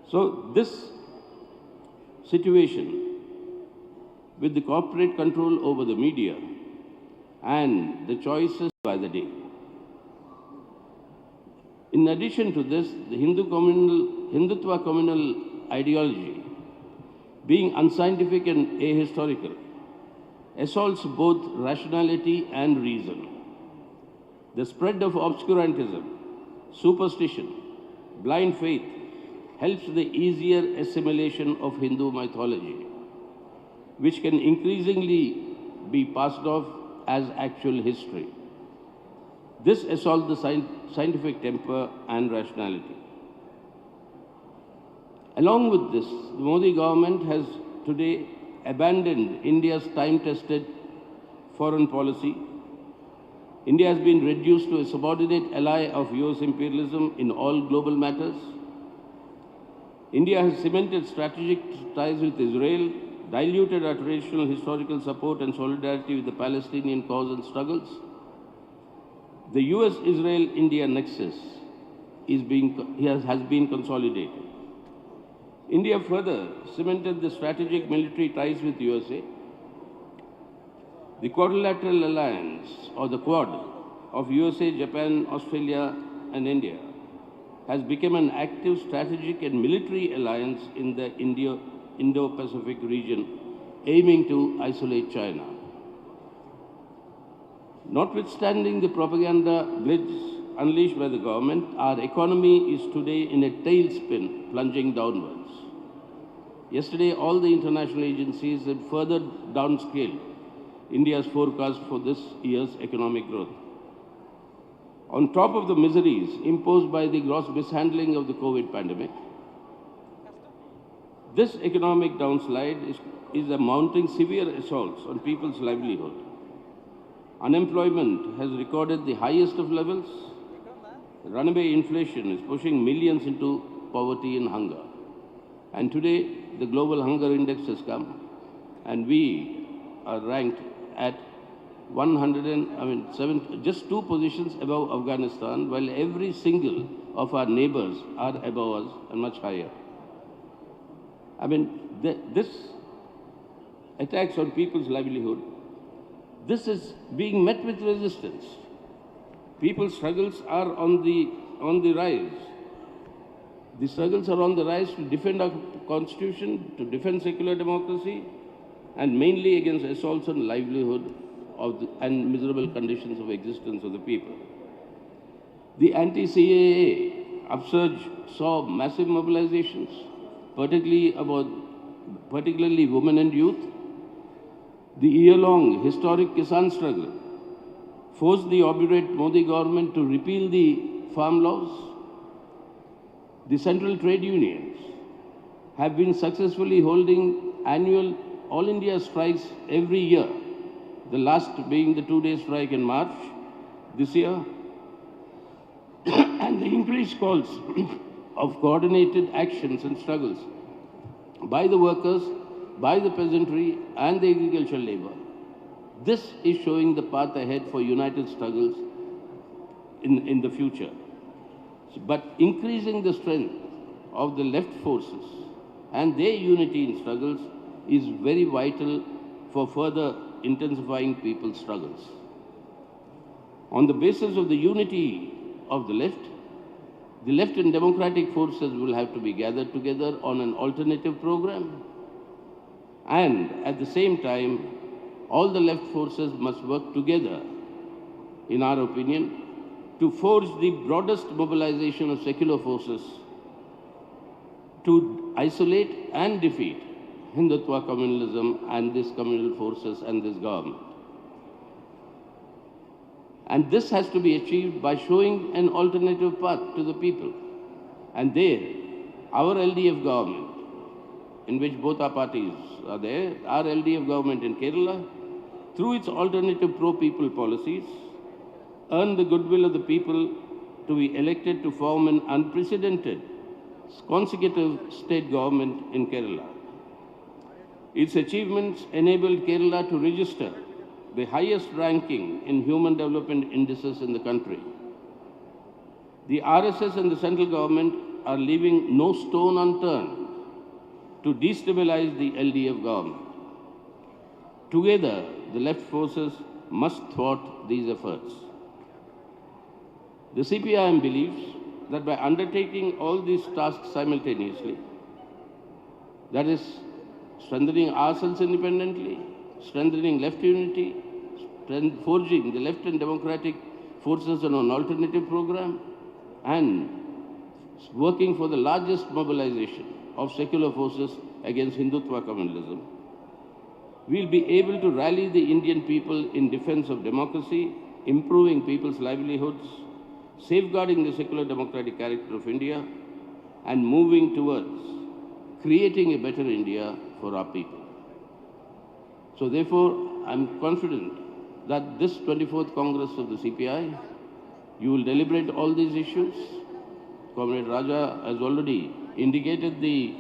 So this situation with the corporate control over the media and the choices by the day. In addition to this, the Hindutva communal ideology, being unscientific and ahistorical, assaults both rationality and reason. The spread of obscurantism, superstition, blind faith helps the easier assimilation of Hindu mythology, which can increasingly be passed off as actual history. This assaults the scientific temper and rationality. Along with this, the Modi government has today abandoned India's time-tested foreign policy. India has been reduced to a subordinate ally of US imperialism in all global matters. India has cemented strategic ties with Israel, diluted our traditional historical support and solidarity with the Palestinian cause and struggles. The US-Israel-India nexus has been consolidated. India further cemented the strategic military ties with USA. The Quadrilateral Alliance, or the Quad, of USA, Japan, Australia, and India has become an active strategic and military alliance in the Indo-Pacific region, aiming to isolate China. Notwithstanding the propaganda blitz unleashed by the government, our economy is today in a tailspin, plunging downwards. Yesterday, all the international agencies had further downscaled India's forecast for this year's economic growth. On top of the miseries imposed by the gross mishandling of the COVID pandemic, this economic downslide is mounting severe assaults on people's livelihood. Unemployment has recorded the highest of levels. Runaway inflation is pushing millions into poverty and hunger. And today, the global hunger index has come, and we are ranked at just 2 positions above Afghanistan, while every single of our neighbors are above us and much higher. This attacks on people's livelihood, this is being met with resistance. People's struggles are on the rise. The struggles are on the rise to defend our constitution, to defend secular democracy, and mainly against assaults on livelihood and miserable conditions of existence of the people. The anti-CAA upsurge saw massive mobilizations, particularly women and youth. The year-long historic Kisan struggle forced the obdurate Modi government to repeal the farm laws. The central trade unions have been successfully holding annual All India strikes every year, the last being the 2-day strike in March this year, and the increased calls of coordinated actions and struggles by the workers, by the peasantry and the agricultural labor. This is showing the path ahead for united struggles in the future. But increasing the strength of the left forces and their unity in struggles is very vital for further intensifying people's struggles. On the basis of the unity of the left and democratic forces will have to be gathered together on an alternative program. And at the same time, all the left forces must work together, in our opinion, to forge the broadest mobilization of secular forces to isolate and defeat Hindutva communalism and these communal forces and this government. And this has to be achieved by showing an alternative path to the people. And there, our LDF government, in which both our parties are there, our LDF government in Kerala, through its alternative pro-people policies, earned the goodwill of the people to be elected to form an unprecedented consecutive state government in Kerala. Its achievements enabled Kerala to register the highest ranking in human development indices in the country. The RSS and the central government are leaving no stone unturned to destabilize the LDF government. Together, the left forces must thwart these efforts. The CPI believes that by undertaking all these tasks simultaneously, that is, strengthening ourselves independently, strengthening left unity, forging the left and democratic forces on an alternative program, and working for the largest mobilization of secular forces against Hindutva communalism, we'll be able to rally the Indian people in defense of democracy, improving people's livelihoods, safeguarding the secular democratic character of India, and moving towards creating a better India for our people. So therefore, I'm confident that this 24th Congress of the CPI, you will deliberate all these issues. Comrade Raja has already indicated the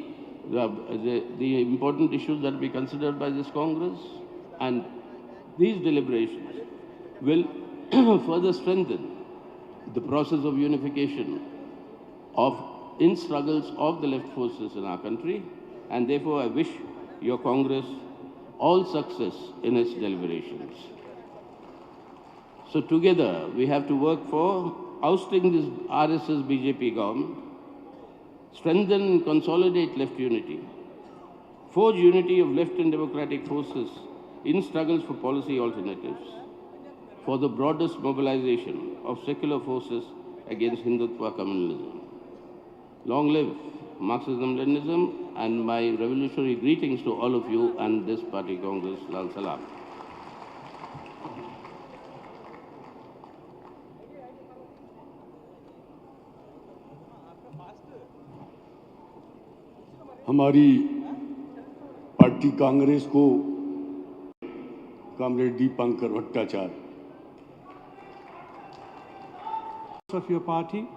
the important issues that will be considered by this Congress, and these deliberations will further strengthen the process of unification in struggles of the left forces in our country, and therefore I wish your Congress all success in its deliberations. So together we have to work for ousting this RSS-BJP government, strengthen and consolidate left unity, forge unity of left and democratic forces in struggles for policy alternatives, for the broadest mobilization of secular forces against Hindutva communalism. Long live Marxism-Leninism, and my revolutionary greetings to all of you and this party Congress. Lal Salam. हमारी party Congress को comrade Dipankar Bhattacharya of your party,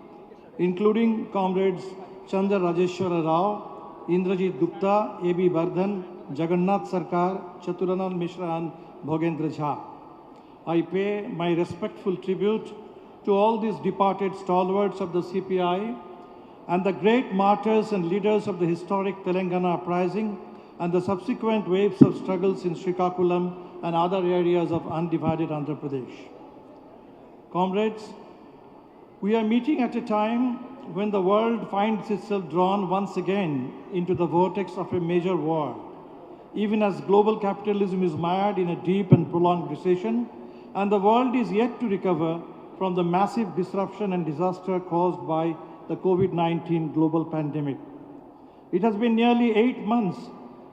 including comrades Chandra Rajeshwara Rao, Indrajit Gupta, A.B. Bardhan, Jagannath Sarkar, Chaturanand Mishra and Bhogendra Jha. I pay my respectful tribute to all these departed stalwarts of the CPI and the great martyrs and leaders of the historic Telangana uprising and the subsequent waves of struggles in Srikakulam and other areas of undivided Andhra Pradesh. Comrades, we are meeting at a time when the world finds itself drawn once again into the vortex of a major war. Even as global capitalism is mired in a deep and prolonged recession, and the world is yet to recover from the massive disruption and disaster caused by the COVID-19 global pandemic. It has been nearly 8 months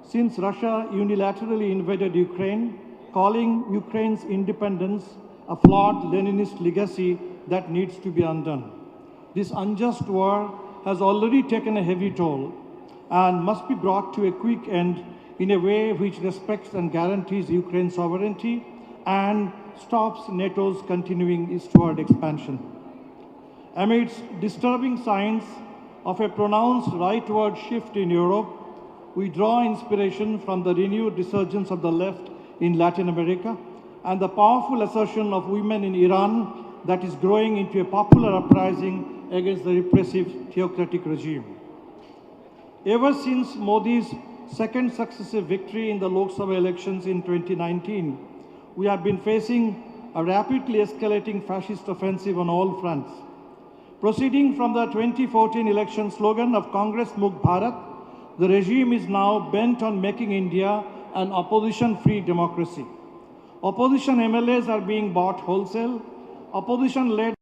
since Russia unilaterally invaded Ukraine, calling Ukraine's independence a flawed Leninist legacy that needs to be undone. This unjust war has already taken a heavy toll and must be brought to a quick end in a way which respects and guarantees Ukraine's sovereignty and stops NATO's continuing eastward expansion. Amidst disturbing signs of a pronounced rightward shift in Europe, we draw inspiration from the renewed resurgence of the left in Latin America and the powerful assertion of women in Iran that is growing into a popular uprising against the repressive theocratic regime. Ever since Modi's second successive victory in the Lok Sabha elections in 2019, we have been facing a rapidly escalating fascist offensive on all fronts. Proceeding from the 2014 election slogan of Congress Mukh Bharat, the regime is now bent on making India an opposition-free democracy. Opposition MLAs are being bought wholesale. Opposition-led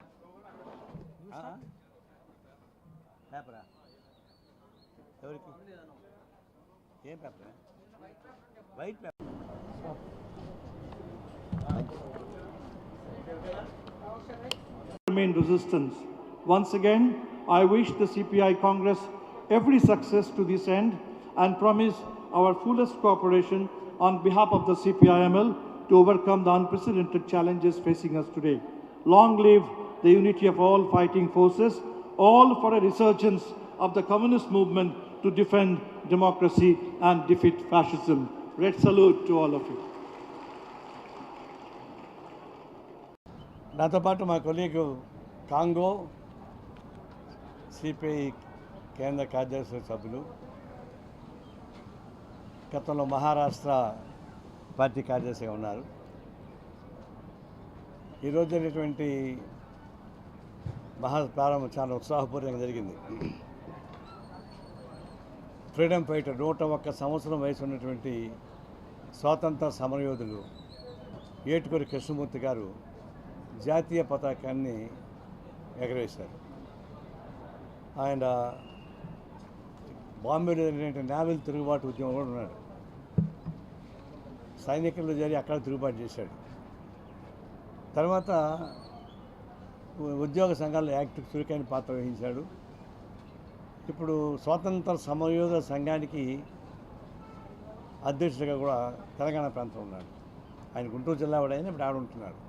remain resistance. Once again, I wish the CPI Congress every success to this end and promise our fullest cooperation on behalf of the CPIML to overcome the unprecedented challenges facing us today. Long live the unity of all fighting forces, all for a resurgence of the communist movement to defend democracy and defeat fascism. Red salute to all of you. నాతో పాటు మా colleague Congo CPI కేంద్ర కార్యదర్శి సభ్యులు, గతంలో Maharashtra party కార్యదర్శిగా ఉన్నారు. ఈరోజు జరిగినటువంటి ప్రారంభం చాలా ఉత్సాహపూర్వకంగా జరిగింది. ఫ్రీడమ్ ఫైటర్ 101 సంవత్సరం వయసు ఉన్నటువంటి స్వాతంత్ర సమరయోధులు ఏటుకూరి కృష్ణమూర్తి గారు జాతీయ పతాకాన్ని ఎగరవేశారు. ఆయన బాంబేలో జరిగినటువంటి నావెల్ తిరుగుబాటు ఉద్యమం కూడా ఉన్నాడు. సైనికుల్లో జరిగి అక్కడ తిరుగుబాటు చేశాడు. తర్వాత ఉద్యోగ సంఘాల యాక్టివ్ చురుకైన పాత్ర వహించాడు. ఇప్పుడు స్వాతంత్ర సమరయోధుల సంఘానికి అధ్యక్షుడిగా కూడా తెలంగాణ ప్రాంతం ఉన్నాడు. ఆయన గుంటూరు జిల్లా వాడైనా ఇప్పుడు ఆడ ఉంటున్నాడు.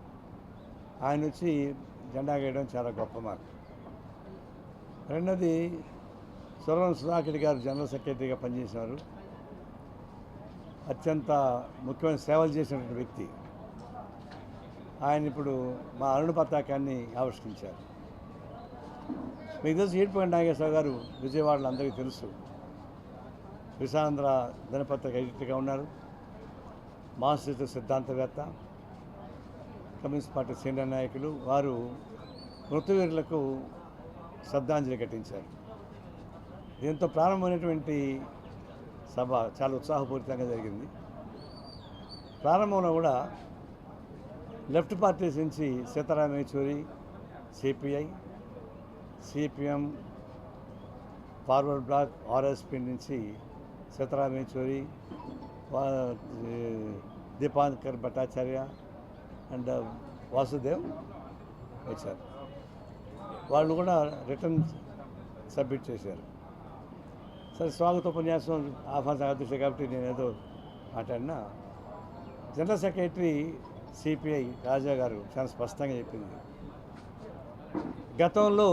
ఆయన వచ్చి జెండా వేయడం చాలా గొప్ప మార్పు. రెండోది సురవరం సుధాకర్ గారు జనరల్ సెక్రటరీగా పనిచేసినారు. అత్యంత ముఖ్యమైన సేవలు చేసినటువంటి వ్యక్తి. ఆయన ఇప్పుడు మా అరుణ పతాకాన్ని ఆవిష్కరించారు. మీకు తెలుసు ఈడిపోయిన నాగేశ్వరరావు గారు విజయవాడలో అందరికీ తెలుసు. విశాంధ్ర దినపత్రిక ఎడిటర్గా ఉన్నారు. మార్క్సిస్ట్ సిద్ధాంతవేత్త, కమ్యూనిస్ట్ పార్టీ సీనియర్ నాయకులు. వారు మృతవీరులకు శ్రద్ధాంజలి ఘటించారు. దీంతో ప్రారంభమైనటువంటి సభ చాలా ఉత్సాహపూరితంగా జరిగింది. ప్రారంభంలో కూడా లెఫ్ట్ పార్టీస్ నుంచి Sitaram Yechury, CPI, CPM, forward block, RSP నుంచి సీతారాం యేచూరి, దీపాంకర్ భట్టాచార్య అండ్ వాసుదేవ్ వచ్చారు. వాళ్ళు కూడా రిటర్న్ సబ్మిట్ చేశారు. సరే, స్వాగతోపన్యాసం ఆహ్వాన అధ్యక్షుడు కాబట్టి నేను ఏదో మాట్లాడినా, జనరల్ సెక్రటరీ CPI రాజా గారు చాలా స్పష్టంగా చెప్పింది. గతంలో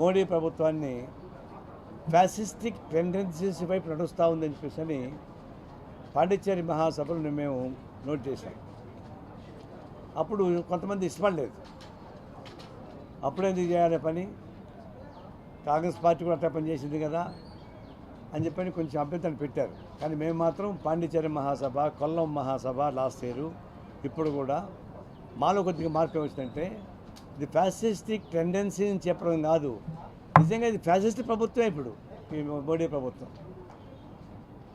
మోడీ ప్రభుత్వాన్ని ఫ్యాసిస్టిక్ టెండెన్సీస్ వైపు నడుస్తూ ఉందని చెప్పేసి పాండిచ్చేరి మహాసభలు మేము నోట్ చేశాం. అప్పుడు కొంతమంది ఇష్టపడలేదు. అప్పుడేందుకు చేయాలి పని, కాంగ్రెస్ పార్టీ కూడా అట్లా పని చేసింది కదా అని చెప్పని కొంచెం అభ్యంతరం పెట్టారు. కానీ మేము మాత్రం పాండిచ్చేరి మహాసభ, కొల్లం మహాసభ లాస్ట్ ఇయర్, ఇప్పుడు కూడా మాలో కొద్దిగా మార్పు వచ్చిందంటే ఇది ఫ్యాసిస్టిక్ టెండెన్సీ అని చెప్పడం కాదు, నిజంగా ఇది ఫ్యాసిస్ట్ ప్రభుత్వమే ఇప్పుడు ఈ మోడీ ప్రభుత్వం.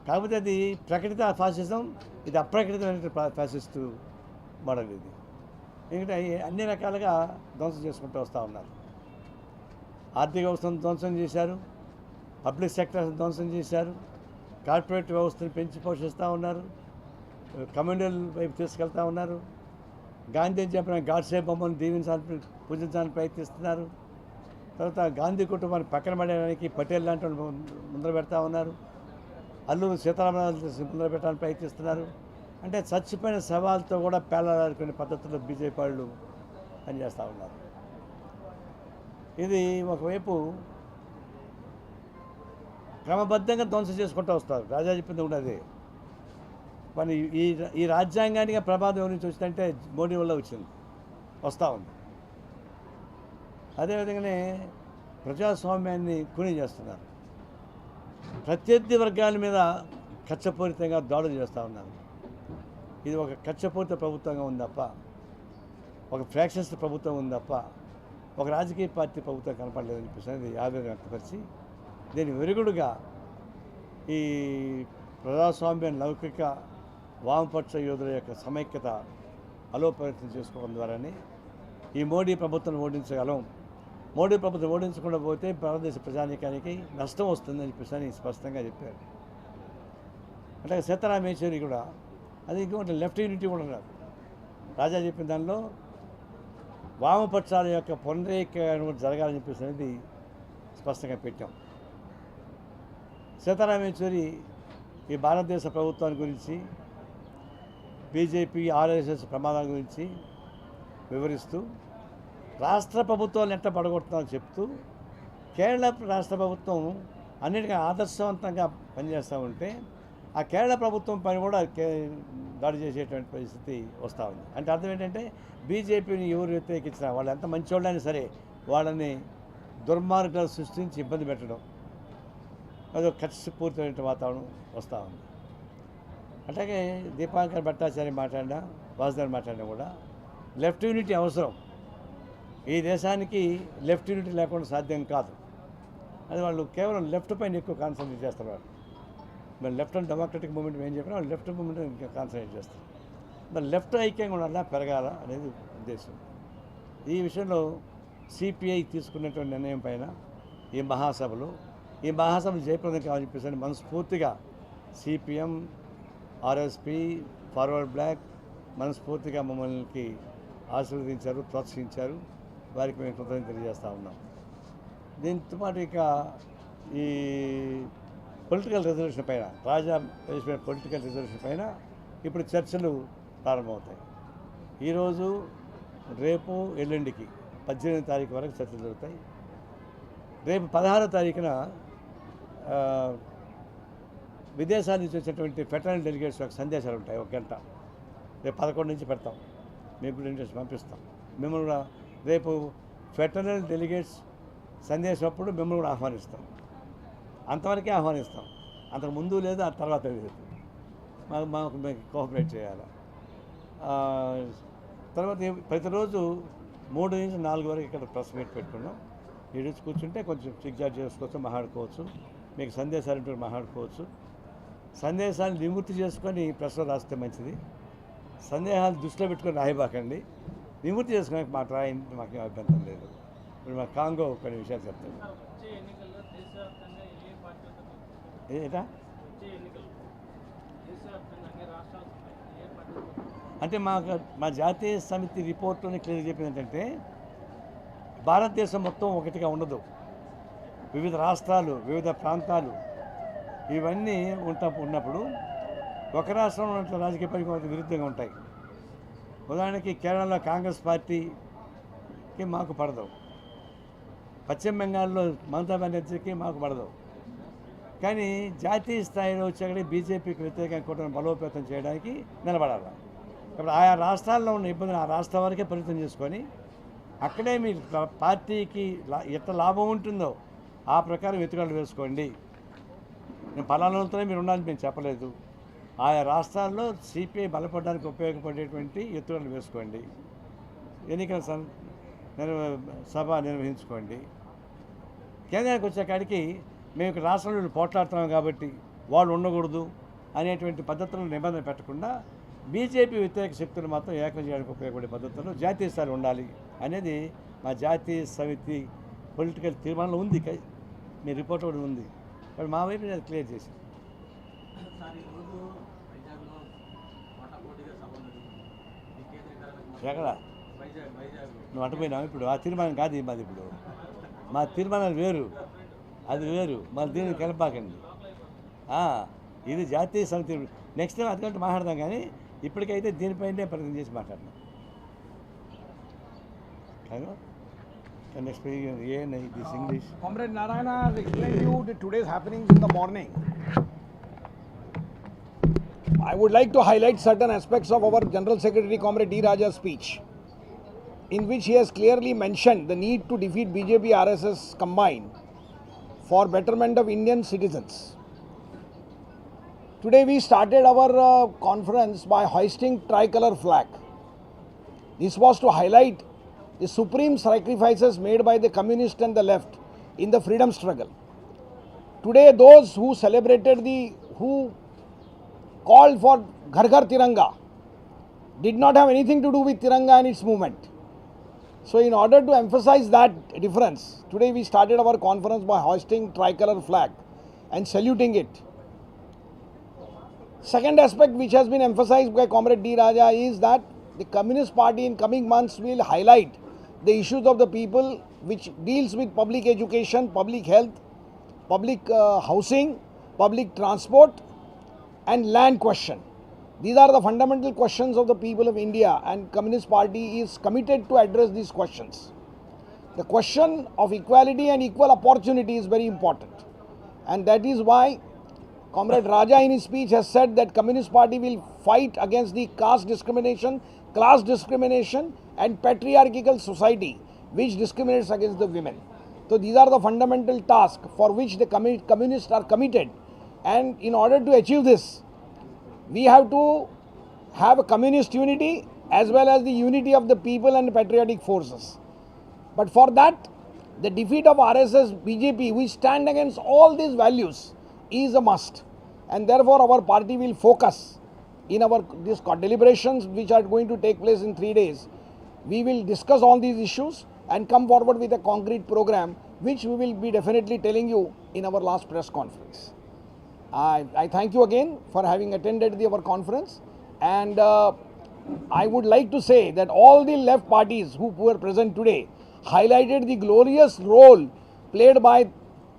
కాకపోతే అది ప్రకటిత ఫాసిజం, ఇది అప్రకటితమైన ఫ్యాసిస్టు మోడల్. ఇది ఎందుకంటే అన్ని రకాలుగా ధ్వంసం చేసుకుంటూ వస్తూ ఉన్నారు. ఆర్థిక వ్యవస్థను ధ్వంసం చేశారు, పబ్లిక్ సెక్టర్ని ధ్వంసం చేశారు, కార్పొరేట్ వ్యవస్థను పెంచి పోషిస్తూ ఉన్నారు, కమ్యూనల్ వైపు తీసుకెళ్తూ ఉన్నారు. గాంధీ చెప్పిన గాడ్సే బొమ్మను దీవించాలని పూజించాలని ప్రయత్నిస్తున్నారు. తర్వాత గాంధీ కుటుంబాన్ని పక్కన పడడానికి పటేల్ లాంటి ముందర పెడతా ఉన్నారు. అల్లూరు సీతారామరాజు ముందర పెట్టడానికి ప్రయత్నిస్తున్నారు. అంటే చచ్చిపోయిన సవాళ్ళతో కూడా పేలాడుకునే పద్ధతుల్లో బీజేపీ వాళ్ళు పనిచేస్తూ ఉన్నారు. ఇది ఒకవైపు క్రమబద్ధంగా ధ్వంసం చేసుకుంటూ వస్తారు. రాజా చెప్పింది కూడా అదే. మరి ఈ రాజ్యాంగానికి ప్రమాదం ఎవరి నుంచి వచ్చిందంటే మోడీ వల్ల వచ్చింది, వస్తూ ఉంది. అదేవిధంగానే ప్రజాస్వామ్యాన్ని కూని చేస్తున్నారు. ప్రత్యర్థి వర్గాల మీద కక్షపూరితంగా దాడులు చేస్తూ ఉన్నారు. ఇది ఒక కక్షపూరిత ప్రభుత్వంగా ఉంది తప్ప, ఒక ఫ్యాక్షనిస్ట్ ప్రభుత్వం ఉంది తప్ప, ఒక రాజకీయ పార్టీ ప్రభుత్వం కనపడలేదని చెప్పేసి ఆవేదన వ్యక్తపరిచి, దీని వెరుగుడుగా ఈ ప్రజాస్వామ్య లౌకిక వామపక్ష యోధుల యొక్క సమైక్యత అలోపరితం చేసుకోవడం ద్వారానే ఈ మోడీ ప్రభుత్వం ఓడించగలం. మోడీ ప్రభుత్వం ఓడించకుండా పోతే భారతదేశ ప్రజానీకానికి నష్టం వస్తుందని చెప్పేసి స్పష్టంగా చెప్పారు. అంటే సీతారాం యేచూరి కూడా అది ఇంకోటి లెఫ్ట్ యూనిటీ కూడా ఉన్నారు. రాజా చెప్పిన దానిలో వామపక్షాల యొక్క పునరేకీకరణ జరగాలని చెప్పేసి అనేది స్పష్టంగా పెట్టాం. సీతారాం యేచూరి ఈ భారతదేశ ప్రభుత్వాన్ని గురించి, బీజేపీ RSS ప్రమాదాల గురించి వివరిస్తూ రాష్ట్ర ప్రభుత్వాలు ఎట్లా పడగొడుతున్నారో చెప్తూ, కేరళ రాష్ట్ర ప్రభుత్వం అన్నిటికీ ఆదర్శవంతంగా పనిచేస్తూ ఉంటే ఆ కేరళ ప్రభుత్వం పని కూడా దాడి చేసేటువంటి పరిస్థితి వస్తూ ఉంది. అంటే అర్థం ఏంటంటే బీజేపీని ఎవరు వ్యతిరేకించినా, వాళ్ళు ఎంత మంచివాళ్ళైనా సరే వాళ్ళని దుర్మార్గాలు సృష్టించి ఇబ్బంది పెట్టడం, అదొక కక్షపూరితమైన వాతావరణం వస్తూ ఉంది. అట్లాగే దీపాంకర్ భట్టాచార్య మాట్లాడినా, వాసుదేవ్ మాట్లాడినా కూడా లెఫ్ట్ యూనిటీ అవసరం. ఈ దేశానికి లెఫ్ట్ యూనిటీ లేకుండా సాధ్యం కాదు. అది వాళ్ళు కేవలం లెఫ్ట్ పైన ఎక్కువ కాన్సన్ట్రేట్ చేస్తున్నారు. మరి లెఫ్ట్ అండ్ డెమోక్రటిక్ మూమెంట్ ఏం చెప్పినా వాళ్ళు లెఫ్ట్ మూమెంట్ ఇంకా కాన్సన్ట్రేట్ చేస్తారు. మరి లెఫ్ట్ ఐక్యంగా ఉండాలా, పెరగాల అనేది ఉద్దేశం. ఈ విషయంలో CPI తీసుకున్నటువంటి నిర్ణయం పైన ఈ మహాసభలు జయప్రదం కావాలని చెప్పేసి మనస్ఫూర్తిగా CPM, RSP, ఫార్వర్డ్ బ్లాక్ మనస్ఫూర్తిగా మమ్మల్ని ఆశీర్వదించారు, ప్రోత్సహించారు. వారికి మేము కృతజ్ఞతలు తెలియజేస్తూ ఉన్నాం. దీంతో పాటు ఇక ఈ పొలిటికల్ రిజర్వేషన్ పైన, రాజా ప్రవేశమైన పొలిటికల్ రిజర్వేషన్ పైన ఇప్పుడు చర్చలు ప్రారంభమవుతాయి. ఈరోజు, రేపు, ఎల్లుండికి 18వ తారీఖు వరకు చర్చలు జరుగుతాయి. రేపు 16వ తారీఖున విదేశాల నుంచి వచ్చేటువంటి ఫెటరల్ డెలిగేట్స్ యొక్క సందేశాలు ఉంటాయి, 1 గంట. రేపు 11 నుంచి పెడతాం, మీకు కూడా ఇంట్రెస్ట్ పంపిస్తాం. మిమ్మల్ని కూడా రేపు ఫెటరల్ డెలిగేట్స్ సందేశం అప్పుడు మిమ్మల్ని కూడా ఆహ్వానిస్తాం. అంతవరకే ఆహ్వానిస్తాం, అంతకు ముందు లేదు, ఆ తర్వాత లేదు. మాకు మీకు కోఆపరేట్ చేయాలి. తర్వాత ప్రతిరోజు 3 నుంచి 4 వరకు ఇక్కడ ప్రెస్ మీట్ పెట్టుకున్నాం. ఈరోజు కూర్చుంటే కొంచెం సిగ్జాట్ చేసుకోవచ్చు, మాట్లాడుకోవచ్చు, మీకు సందేశాలు ఉంటే మాట్లాడుకోవచ్చు. సందేశాలు నివృత్తి చేసుకొని ప్రెస్లో రాస్తే మంచిది. సందేహాలు దృష్టిలో పెట్టుకొని రాయబాకండి, నివృత్తి చేసుకుని రాయండి, మాకు అభ్యంతరం లేదు. ఇప్పుడు మా కాంగో కొన్ని విషయాలు చెప్తాను. ఏటా అంటే మా జాతీయ సమితి రిపోర్ట్లోనే క్లియర్ చెప్పింది ఏంటంటే, భారతదేశం మొత్తం ఒకటిగా ఉండదు. వివిధ రాష్ట్రాలు, వివిధ ప్రాంతాలు ఇవన్నీ ఉన్నప్పుడు ఒక రాష్ట్రంలో ఉన్న రాజకీయ పరిస్థితులకు విరుద్ధంగా ఉంటాయి. ఉదాహరణకి కేరళలో కాంగ్రెస్ పార్టీకి మాకు పడదు, పశ్చిమ బెంగాల్లో మమతా బెనర్జీకి మాకు పడదు. కానీ జాతీయ స్థాయిలో వచ్చేక్కడికి బీజేపీకి వ్యతిరేకంగా కూటమి బలోపేతం చేయడానికి నిలబడాలి. కాబట్టి ఆయా రాష్ట్రాల్లో ఉన్న ఇబ్బందులు ఆ రాష్ట్రం వరకే పరిమితం చేసుకొని అక్కడే మీ పార్టీకి ఎంత లాభం ఉంటుందో ఆ ప్రకారం ఎత్తుగడలు వేసుకోండి. నేను పలానాలతోనే మీరు ఉండాలని మేము చెప్పలేదు. ఆయా రాష్ట్రాల్లో సిపిఐ బలపడడానికి ఉపయోగపడేటువంటి ఎత్తుగడలు వేసుకోండి. ఎన్నికల సభ నిర్వహించుకోండి. కేంద్రానికి వచ్చేకాడికి మేము రాష్ట్రంలో పోట్లాడుతున్నాం కాబట్టి వాళ్ళు ఉండకూడదు అనేటువంటి పద్ధతులను నిబంధన పెట్టకుండా బీజేపీ వ్యతిరేక శక్తులు మాత్రం ఏకం చేయడానికి ఉపయోగపడే పద్ధతుల్లో జాతీయ స్థాయిలో ఉండాలి అనేది మా జాతీయ సమితి పొలిటికల్ తీర్మానంలో ఉంది. మీ రిపోర్ట్ కూడా ఉంది. కానీ మా వైపు నేను క్లియర్ చేశాను. ఎక్కడ నువ్వు అంటపోయినావు? ఇప్పుడు ఆ తీర్మానం కాదు మాది. ఇప్పుడు మా తీర్మానాలు వేరు, అది వేరు. మళ్ళీ దీన్ని కలపాకండి. ఇది జాతీయ సమితి. నెక్స్ట్ టైం అదిగంటే మాట్లాడదాం, కానీ ఇప్పటికైతే దీనిపైనే ప్రయత్నం చేసి మాట్లాడదాం. Next page, this English. Comrade Narayana has explained to you the today's happenings in the morning. I would like to highlight certain aspects of our General Secretary Comrade D. Raja's speech, in which he has clearly mentioned the need to defeat BJP RSS combined for betterment of Indian citizens. Today we started our conference by hoisting tricolor flag. This was to highlight the supreme sacrifices made by the communists and the left in the freedom struggle. Today those who called for Ghar Ghar Tiranga did not have anything to do with Tiranga and its movement. So in order to emphasize that difference, today we started our conference by hoisting tricolor flag and saluting it. Second aspect which has been emphasized by Comrade D. Raja is that the Communist Party in coming months will highlight the issues of the people which deals with public education, public health, public housing, public transport and land question. These are the fundamental questions of the people of India, and Communist Party is committed to address these questions. The question of equality and equal opportunity is very important, and that is why Comrade Raja in his speech has said that Communist Party will fight against the caste discrimination, class discrimination and patriarchal society which discriminates against the women. So these are the fundamental tasks for which the communists are committed, and in order to achieve this, we have to have a communist unity as well as the unity of the people and patriotic forces. But for that, the defeat of RSS, BJP, we stand against all these values, is a must, and therefore our party will focus in our deliberations which are going to take place in 3 days. We will discuss all these issues and come forward with a concrete program which we will be definitely telling you in our last press conference. I thank you again for having attended our conference, and I would like to say that all the left parties who were present today highlighted the glorious role played by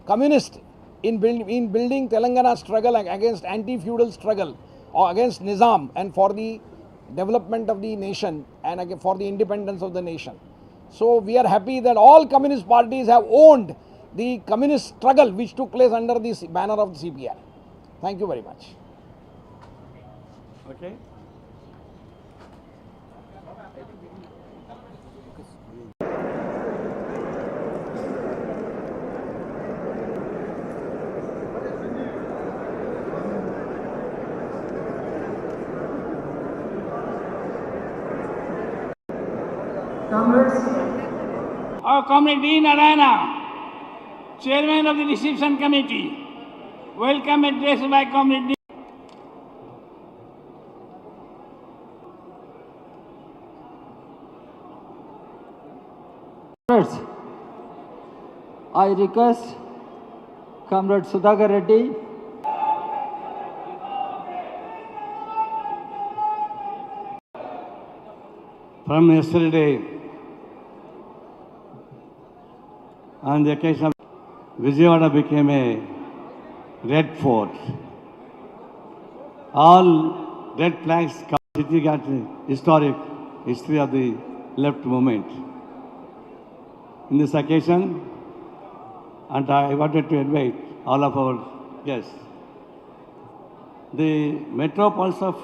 communists in building Telangana struggle against anti-feudal struggle or against Nizam and for the development of the nation and for the independence of the nation. So we are happy that all communist parties have owned the communist struggle which took place under the banner of the CPI. Thank you very much. Okay. Our Comrade D. Narayana, Chairman of the Reception Committee. Welcome address by Comrade D. Comrades, I request Comrade Sudhakar Reddy, From yesterday, on the occasion of Vijayawada became a red fort. All red flags city got historic history of the left movement. In this occasion, and I wanted to invite all of our guests. The metropolis of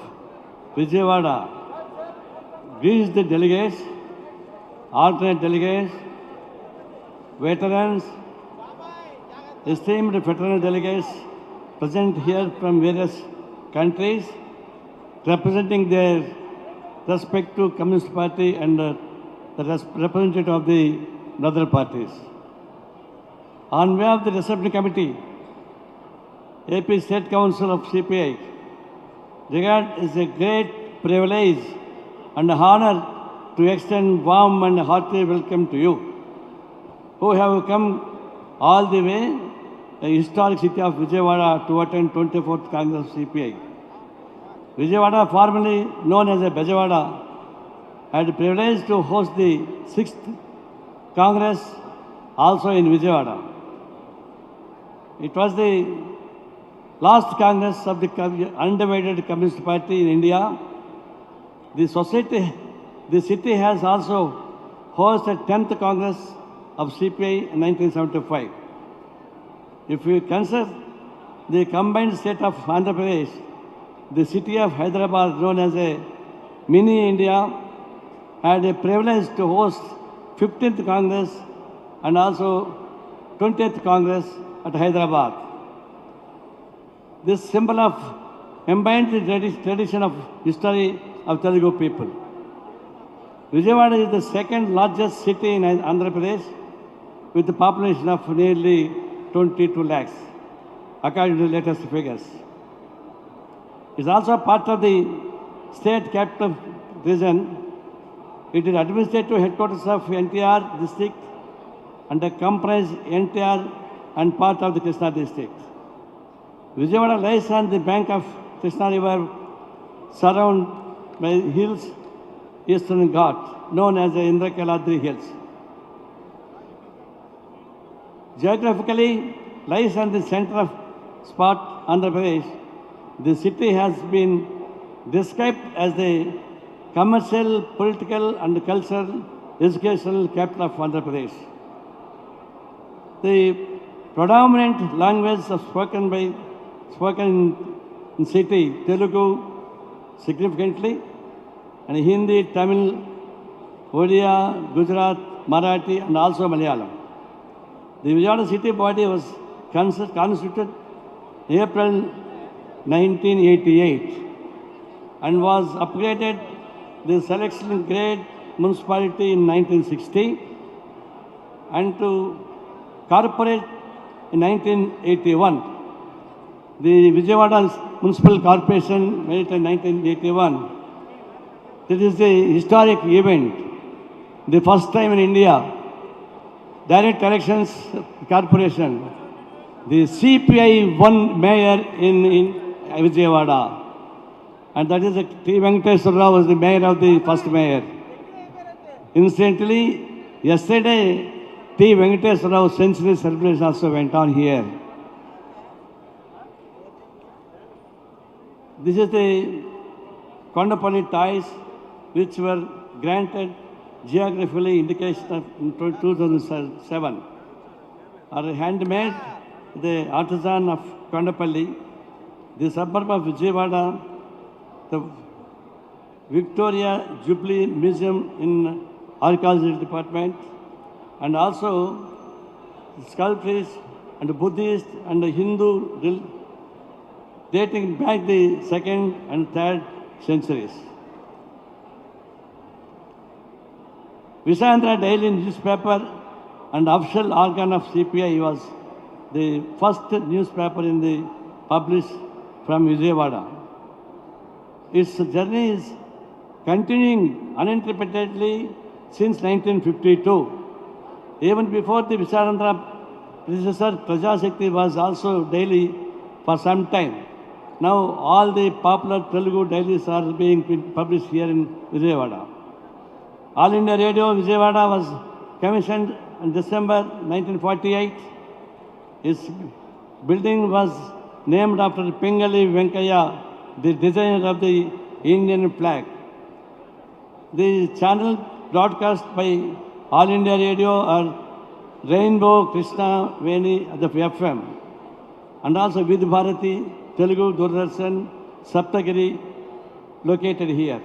Vijayawada greets the delegates, alternate delegates, veterans, esteemed fraternal delegates present here from various countries, representing their respective Communist Party and the representative of the other parties. On behalf of the Reception Committee, AP State Council of CPI, regard is a great privilege and honor to extend warm and hearty welcome to you, who have come all the way, the historic city of Vijayawada, to attend 24th Congress of CPI. Vijayawada, formerly known as Vijayawada, had the privilege to host the 6th Congress also in Vijayawada. It was the last Congress of the undivided Communist Party in India. The city has also hosted 10th Congress of CPI in 1975. If we consider the combined state of Andhra Pradesh, the city of Hyderabad, known as a mini India, had a privilege to host 15th Congress and also 20th Congress at Hyderabad. This symbol of embodies the tradition of history of Telugu people. Vijayawada is the second largest city in Andhra Pradesh with a population of nearly 22 lakhs, according to the latest figures. It is also part of the state capital region. It is administrative headquarters of NTR district and comprises NTR and part of the Krishna district. Vijayawada lies on the bank of Krishna River, surrounded by hills, Eastern Ghat, known as the Indrakaladri Hills. Geographically, lies on the center of spot, Andhra Pradesh. The city has been described as the commercial, political and cultural, educational capital of Andhra Pradesh. The predominant language spoken in city, Telugu significantly, and Hindi, Tamil, Odia, Gujarat, Marathi and also Malayalam. The Vijayawada city body was constituted in April 1988 and was upgraded the selection grade municipality in 1960 and to corporate in 1981. The Vijayawada Municipal Corporation made it in 1981. This is a historic event, the first time in India, direct elections corporation. The CPI won mayor in Vijayawada, and that is T. Venkateswara Rao was the mayor of the first mayor. Incidentally, yesterday, T. Venkateswara Rao's centenary celebration also went on here. This is the Kondapalli ties which were granted geographically indication of in 2007. are handmade, the artisan of Kondapalli, the suburb of Vijayawada, the Victoria Jubilee Museum in Archaeology Department, and also sculptures and Buddhist and Hindu dating back the 2nd and 3rd centuries. Vijayawada Daily newspaper and official organ of CPI was the first newspaper in the published from Vijayawada. Its journey is continuing uninterruptedly since 1952. Even before the Vijayawada predecessor, Prajashakti was also daily for some time. Now all the popular Telugu dailies are being published here in Vijayawada. All India Radio Vijayawada was commissioned in December 1948. Its building was named after Pingali Venkaya, the designer of the Indian flag. The channel broadcast by All India Radio are Rainbow, Krishna, Veni, the FM, and also Vidh Bharati, Telugu, Doordarshan, Saptagiri, located here.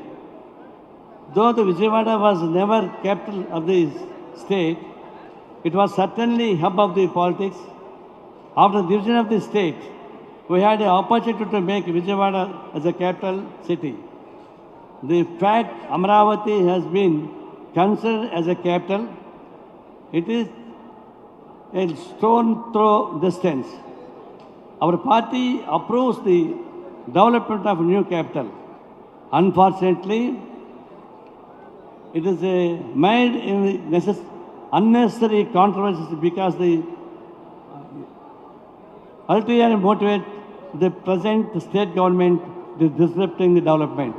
Though the Vijayawada was never capital of the state, it was certainly hub of the politics. After the division of the state, we had an opportunity to make Vijayawada as a capital city. The fact Amravati has been considered as a capital, it is a stone throw distance. Our party approves the development of a new capital. Unfortunately, it is made in unnecessary controversies because the ulterior motivate the present state government is disrupting the development.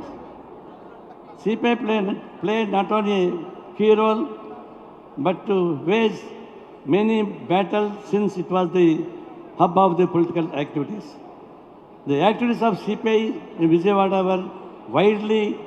CPI played not only a key role, but to wage many battles since it was the hub of the political activities. The activities of CPI in Vijayawada were widely